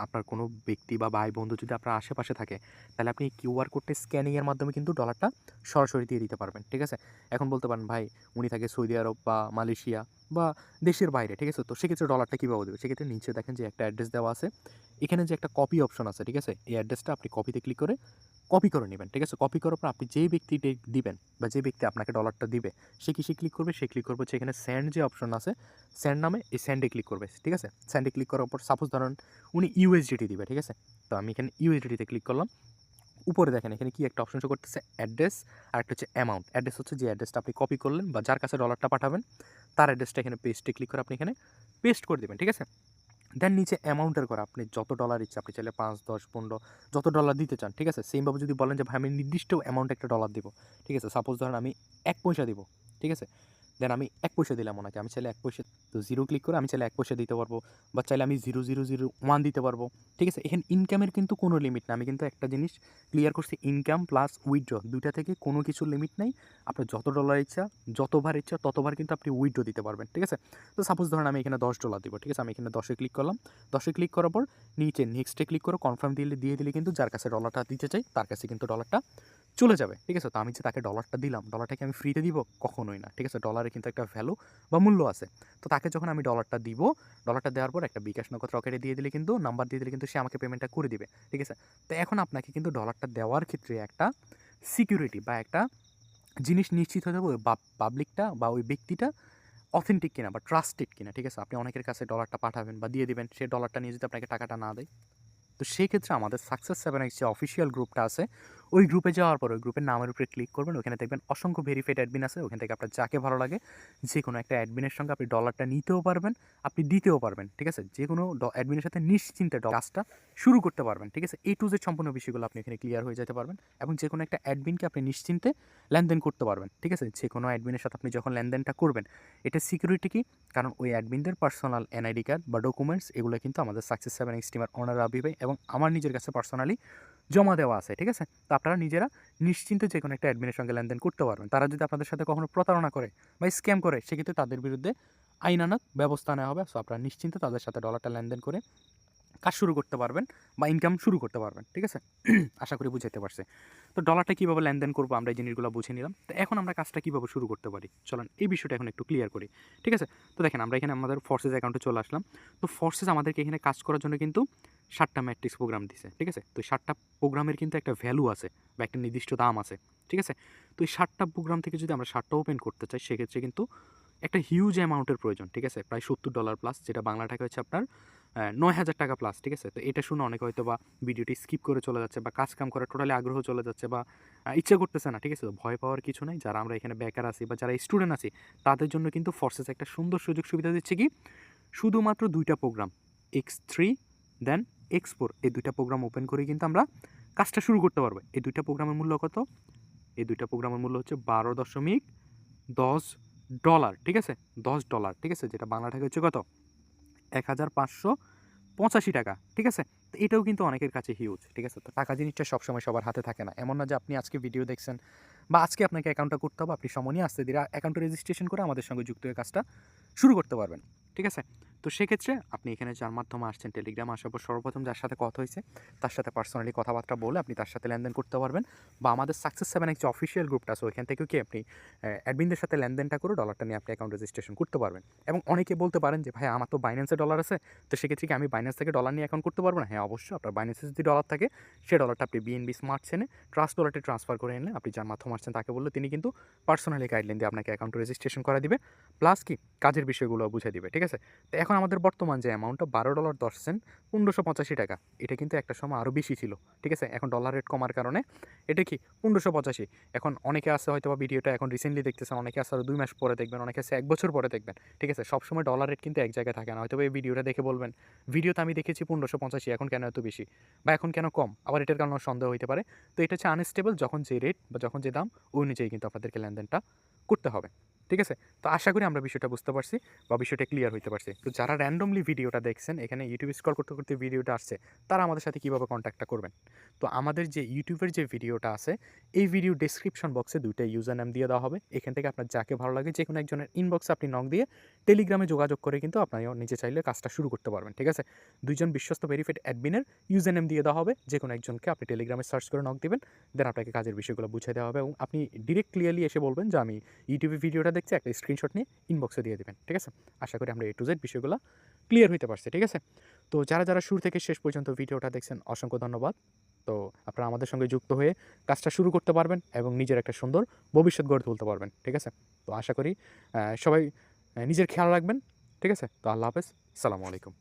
আপনার কোনো ব্যক্তি বা ভাই বন্ধু যদি আপনার আশেপাশে থাকে, তাহলে আপনি এই কিউআর কোডটা স্ক্যানিংয়ের মাধ্যমে কিন্তু ডলারটা সরাসরি দিয়ে দিতে পারবেন, ঠিক আছে? এখন বলতে পারেন ভাই উনি থাকে সৌদি আরব বা মালয়েশিয়া বা দেশের বাইরে, ঠিক আছে? তো সেক্ষেত্রে ডলারটা কীভাবে দেবে? সেক্ষেত্রে নিচে দেখেন যে একটা অ্যাড্রেস দেওয়া আছে। এখানে যে একটা কপি অপশন আছে, ঠিক আছে? এই অ্যাড্রেসটা আপনি কপিতে ক্লিক করে কপি করে নেবেন, ঠিক আছে? কপি করার পর আপনি যেই ব্যক্তিকে দিবেন বা যে ব্যক্তি আপনাকে ডলারটা দিবে, সে কিসে ক্লিক করবে? সে ক্লিক করবে হচ্ছে এখানে সেন্ড যে অপশন আছে, সেন্ড নামে এই সেন্ডে ক্লিক করবে, ঠিক আছে? সেন্ডে ক্লিক করার পর সাপোজ ধরেন উনি ইউএসডিটি দিবে, ঠিক আছে? তো আমি এখানে ইউএসডিটিতে ক্লিক করলাম। উপরে দেখেন এখানে কি একটা অপশন শো করতেছে অ্যাড্রেস আর একটা হচ্ছে অ্যামাউন্ট। অ্যাড্রেস হচ্ছে যে অ্যাড্রেসটা আপনি কপি করলেন বা যার কাছে ডলারটা পাঠাবেন তার অ্যাড্রেসটা এখানে পেস্টে ক্লিক করে আপনি এখানে পেস্ট করে দেবেন, ঠিক আছে? দেন নিচে অ্যামাউন্টের করে আপনি যত ডলার ইচ্ছা আপনি চাইলে 5, 10, 15 যত ডলার দিতে চান, ঠিক আছে? সেমভাবে যদি বলেন যে ভাই আমি নির্দিষ্ট অ্যামাউন্টে একটা ডলার দিব, ঠিক আছে? সাপোজ ধরেন আমি 1 পয়সা দিব, ঠিক আছে? দেন আমি 1 পয়সা দিলাম ওনাকে। আমি চাইলে 1 পয়সা তো 0 ক্লিক করে আমি চাইলে 1 পয়সা দিতে পারবো বা চাইলে আমি 0.001 দিতে পারবো, ঠিক আছে? এখানে ইনকামের কিন্তু কোনো লিমিট না। আমি কিন্তু একটা জিনিস ক্লিয়ার করছি, ইনকাম প্লাস উইথড্র ২ টা থেকে কোনো কিছুর লিমিট নাই। আপনার যত ডলার ইচ্ছা, যতবার ইচ্ছা ততবার কিন্তু আপনি উইথড্র দিতে পারবেন, ঠিক আছে? তো সাপোজ ধরেন আমি এখানে $10 দিব, ঠিক আছে? আমি এখানে 10 এ ক্লিক করলাম। 10 এ ক্লিক করার পর নিচে নেক্সটে ক্লিক করে কনফার্ম দিয়ে দিলে কিন্তু যার কাছে ডলারটা দিতে চাই তার কাছে কিন্তু ডলারটা চলে যাবে, ঠিক আছে? তো আমি যে তাকে ডলারটা দিলাম, ডলারটা কি আমি ফ্রিতে দিব? কখনোই না, ঠিক আছে? ডলারের কিন্তু একটা ভ্যালু বা মূল্য আছে। তো তাকে যখন আমি ডলারটা দিব, ডলারটা দেওয়ার পর একটা বিকাশ নগদ রকেটে দিয়ে দিলে কিন্তু নাম্বার দিয়ে দিলে কিন্তু সে আমাকে পেমেন্টটা করে দিবে, ঠিক আছে? তো এখন আপনাকে কিন্তু ডলারটা দেওয়ার ক্ষেত্রে একটা সিকিউরিটি বা একটা জিনিস নিশ্চিত হতে হবে ওই পাবলিকটা বা ওই ব্যক্তিটা অথেন্টিক কিনা বা ট্রাস্টেড কিনা, ঠিক আছে? আপনি অনেকের কাছে ডলারটা পাঠাবেন বা দিয়ে দিবেন, সে ডলারটা নিয়ে যদি আপনাকে টাকাটা না দেয়, তো সেক্ষেত্রে আমাদের সাকসেস 7x যে অফিসিয়াল গ্রুপটা আছে, ওই গ্রুপে যাওয়ার পর ওই গ্রুপের নামের উপরে ক্লিক করবেন। ওখানে দেখবেন অসংখ্য ভেরিফাইড অ্যাডমিন আছে। ওখান থেকে আপনার যাকে ভালো লাগে যে কোনো একটা অ্যাডমিনের সঙ্গে আপনি ডলারটা নিতেও পারবেন, আপনি দিতেও পারবেন, ঠিক আছে? যে কোনো অ্যাডমিনের সাথে নিশ্চিন্তে কাজটা শুরু করতে পারবেন, ঠিক আছে? A to Z সম্পূর্ণ বিষয়গুলো আপনি এখানে ক্লিয়ার হয়ে যেতে পারবেন এবং যে কোনো একটা অ্যাডমিনকে আপনি নিশ্চিন্তে লেনদেন করতে পারবেন, ঠিক আছে? যে কোনো অ্যাডমিনের সাথে আপনি যখন লেনদেনটা করবেন, এটা সিকিউরিটি কি? কারণ ওই অ্যাডমিনদের পার্সোনাল এনআইডি কার্ড বা ডকুমেন্টস এগুলো কিন্তু আমাদের সাকসেস 7x টিমের ওনার রাবি ভাই এবং আমার নিজের কাছে পার্সোনালি জমা দেওয়া আছে, ঠিক আছে? তো আপনারা নিজেরা নিশ্চিন্তে যে কোনো একটা অ্যাডমিনের সঙ্গে লেনদেন করতে পারবেন। তারা যদি আপনাদের সাথে কখনো প্রতারণা করে বা স্ক্যাম করে সেক্ষেত্রে তাদের বিরুদ্ধে আইনানুগ ব্যবস্থা নেওয়া হবে। সো আপনারা নিশ্চিন্তে তাদের সাথে ডলারটা লেনদেন করে কাজ শুরু করতে পারবেন বা ইনকাম শুরু করতে পারবেন, ঠিক আছে? আশা করি বুঝাইতে পারছি। তো ডলারটা কীভাবে লেনদেন করবো আমরা এই জিনিসগুলো বুঝে নিলাম। তো এখন আমরা কাজটা কীভাবে শুরু করতে পারি? চলেন এই বিষয়টা এখন একটু ক্লিয়ার করি, ঠিক আছে? তো দেখেন আমরা এখানে আমাদের ফোর্সেস অ্যাকাউন্টে চলে আসলাম। তো ফোর্সেস আমাদেরকে এখানে কাজ করার জন্য কিন্তু 7টা ম্যাট্রিক্স প্রোগ্রাম দিছে, ঠিক আছে? তো এই 7টা প্রোগ্রামের কিন্তু একটা ভ্যালু আছে বা একটা নির্দিষ্ট দাম আছে, ঠিক আছে? তো এই 7টা প্রোগ্রাম থেকে যদি আমরা 7টা ওপেন করতে চাই সেক্ষেত্রে কিন্তু একটা হিউজ অ্যামাউন্টের প্রয়োজন, ঠিক আছে? প্রায় $70 প্লাস, যেটা বাংলা টাকা হচ্ছে আপনার 9,000 টাকা প্লাস, ঠিক আছে? তো এটা শুনে অনেকে হয়তো বা ভিডিওটি স্কিপ করে চলে যাচ্ছে বা কাজ কাম করার টোটালি আগ্রহ চলে যাচ্ছে বা ইচ্ছা করতেছে না, ঠিক আছে? তো ভয় পাওয়ার কিছু নাই। যারা আমরা এখানে বেকার আছি বা যারা স্টুডেন্ট আছি তাদের জন্য কিন্তু ফোর্সেস একটা সুন্দর সুযোগ সুবিধা দিচ্ছে কি শুধুমাত্র 2টা প্রোগ্রাম X3 দেন X4 এই 2টা প্রোগ্রাম ওপেন করে কিন্তু আমরা কাজটা শুরু করতে পারবো। এই 2টা প্রোগ্রামের মূল্য কত? এই 2টা প্রোগ্রামের মূল্য হচ্ছে $12.10, ঠিক আছে? $10, ঠিক আছে? যেটা বাংলা টাকা হচ্ছে কত? 1,585 টাকা, ঠিক আছে? তো এটাও কিন্তু অনেকের কাছে হিউজ, ঠিক আছে? তো টাকা জিনিসটা সবসময় সবার হাতে থাকে না। এমন না যে আপনি আজকে ভিডিও দেখছেন বা আজকে আপনাকে অ্যাকাউন্টটা করতে হবে, আপনি সময় নিয়ে আস্তে ধীরে অ্যাকাউন্টটা রেজিস্ট্রেশন করে আমাদের সঙ্গে যুক্ত হয়ে কাজটা শুরু করতে পারবেন, ঠিক আছে? তো সেক্ষেত্রে আপনি এখানে যার মাধ্যমে আসছেন টেলিগ্রামে আসার পর সর্বপ্রথম যার সাথে কথা হয়েছে তার সাথে পার্সোনালি কথাবার্তা বলে আপনি তার সাথে লেনদেন করতে পারবেন বা আমাদের সাকসেস 7x যে অফিসিয়াল গ্রুপটা আছে ওইখান থেকেও কি আপনি অ্যাডমিনদের সাথে লেনদেনটা করে ডলারটা নিয়ে আপনি অ্যাকাউন্ট রেজিস্ট্রেশন করতে পারবেন। এবং অনেকে বলতে পারেন যে ভাই আমার তো বাইন্যান্সে ডলার আছে, তো সেক্ষেত্রে কি আমি বাইন্যান্স থেকে ডলার নিয়ে অ্যাকাউন্ট করতে পারবো না? হ্যাঁ অবশ্যই, আপনার বাইন্যান্সে যদি ডলার থাকে সে ডলারটা আপনি বিএনবি স্মার্ট চেনে ট্রাস্ট ওয়ালেটে ট্রান্সফার করে নিলে আপনি যার মাধ্যমে আসছেন তাকে বললে তিনি কিন্তু পার্সোনালি গাইডলাইন দিয়ে আপনাকে অ্যাকাউন্ট রেজিস্ট্রেশন করা দিবে, প্লাস কি কাজের বিষয়গুলো বুঝিয়ে দিবে, ঠিক আছে? তো এখন আমাদের বর্তমান যে অ্যামাউন্টটা $12.10 ৳১৫৮৫, এটা কিন্তু একটা সময় আরও বেশি ছিল, ঠিক আছে? এখন ডলার রেট কমার কারণে এটা কি ১৫৮৫। এখন অনেকে আছে হয়তোবা ভিডিওটা এখন রিসেন্টলি দেখতেছেন, অনেকে আছে আরও ২ মাস পরে দেখবেন, অনেকে আছে ১ বছর পরে দেখবেন, ঠিক আছে? সবসময় ডলার রেট কিন্তু এক জায়গায় থাকে না। হয়তোবা এই ভিডিওটা দেখে বলবেন, ভিডিওতে আমি দেখেছি ১৫৮৫, এখন কেন এত বেশি? বা এখন কেন কম? আবার এটার কারণেও সন্দেহ হইতে পারে। তো এটা হচ্ছে আনস্টেবল, যখন যে রেট বা যখন যে দাম ওই অনুযায়ী কিন্তু আপনাদেরকে লেনদেনটা করতে হবে। ঠিক আছে? তো আশা করি আমরা বিষয়টা বুঝতে পারছি বা বিষয়টা ক্লিয়ার হইতে পারছি। তো যারা র‍্যান্ডমলি ভিডিওটা দেখছেন, এখানে ইউটিউব স্ক্রল করতে, করতে ভিডিওটা আসছে, তারা আমাদের সাথে কিভাবে কনট্যাক্টটা করবেন? তো আমাদের যে ইউটিউবের যে ভিডিওটা আছে, এই ভিডিও ডেসক্রিপশন বক্সে ২ টা ইউজার নেম দিয়ে দেওয়া হবে। এখান থেকে আপনার যাকে ভালো লাগে যেকোনো একজনের ইনবক্সে আপনি নক দিয়ে টেলিগ্রামে যোগাযোগ করে কিন্তু আপনিও নিজে চাইলে কাজটা শুরু করতে পারবেন। ঠিক আছে? ২ জন বিশ্বস্ত ভেরিফাইড অ্যাডমিনের ইউজার নেম দিয়ে দেওয়া হবে। যেকোনো একজনকে আপনি টেলিগ্রামে সার্চ করে নক দিবেন। দেন আপনাকে কাজের বিষয়গুলো বুঝিয়ে দেওয়া হবে এবং আপনি ডিরেক্ট ক্লিয়ারলি এসে বলবেন যে আমি ইউটিউবে ভিডিওটা দেখছি, একটা স্ক্রিনশট নিয়ে ইনবক্সে দিয়ে দিবেন। ঠিক আছে? আশা করি আমরা A to Z বিষয়গুলো ক্লিয়ার হইতে পারছি। ঠিক আছে? তো যারা শুরু থেকে শেষ পর্যন্ত ভিডিওটা দেখছেন, অসংখ্য ধন্যবাদ। তো আপনারা আমাদের সঙ্গে যুক্ত হয়ে কাজটা শুরু করতে পারবেন এবং নিজের একটা সুন্দর ভবিষ্যৎ গড়ে তুলতে পারবেন। ঠিক আছে? তো আশা করি সবাই নিজের খেয়াল রাখবেন। ঠিক আছে? তো আল্লাহ হাফেজ। আসসালামু আলাইকুম।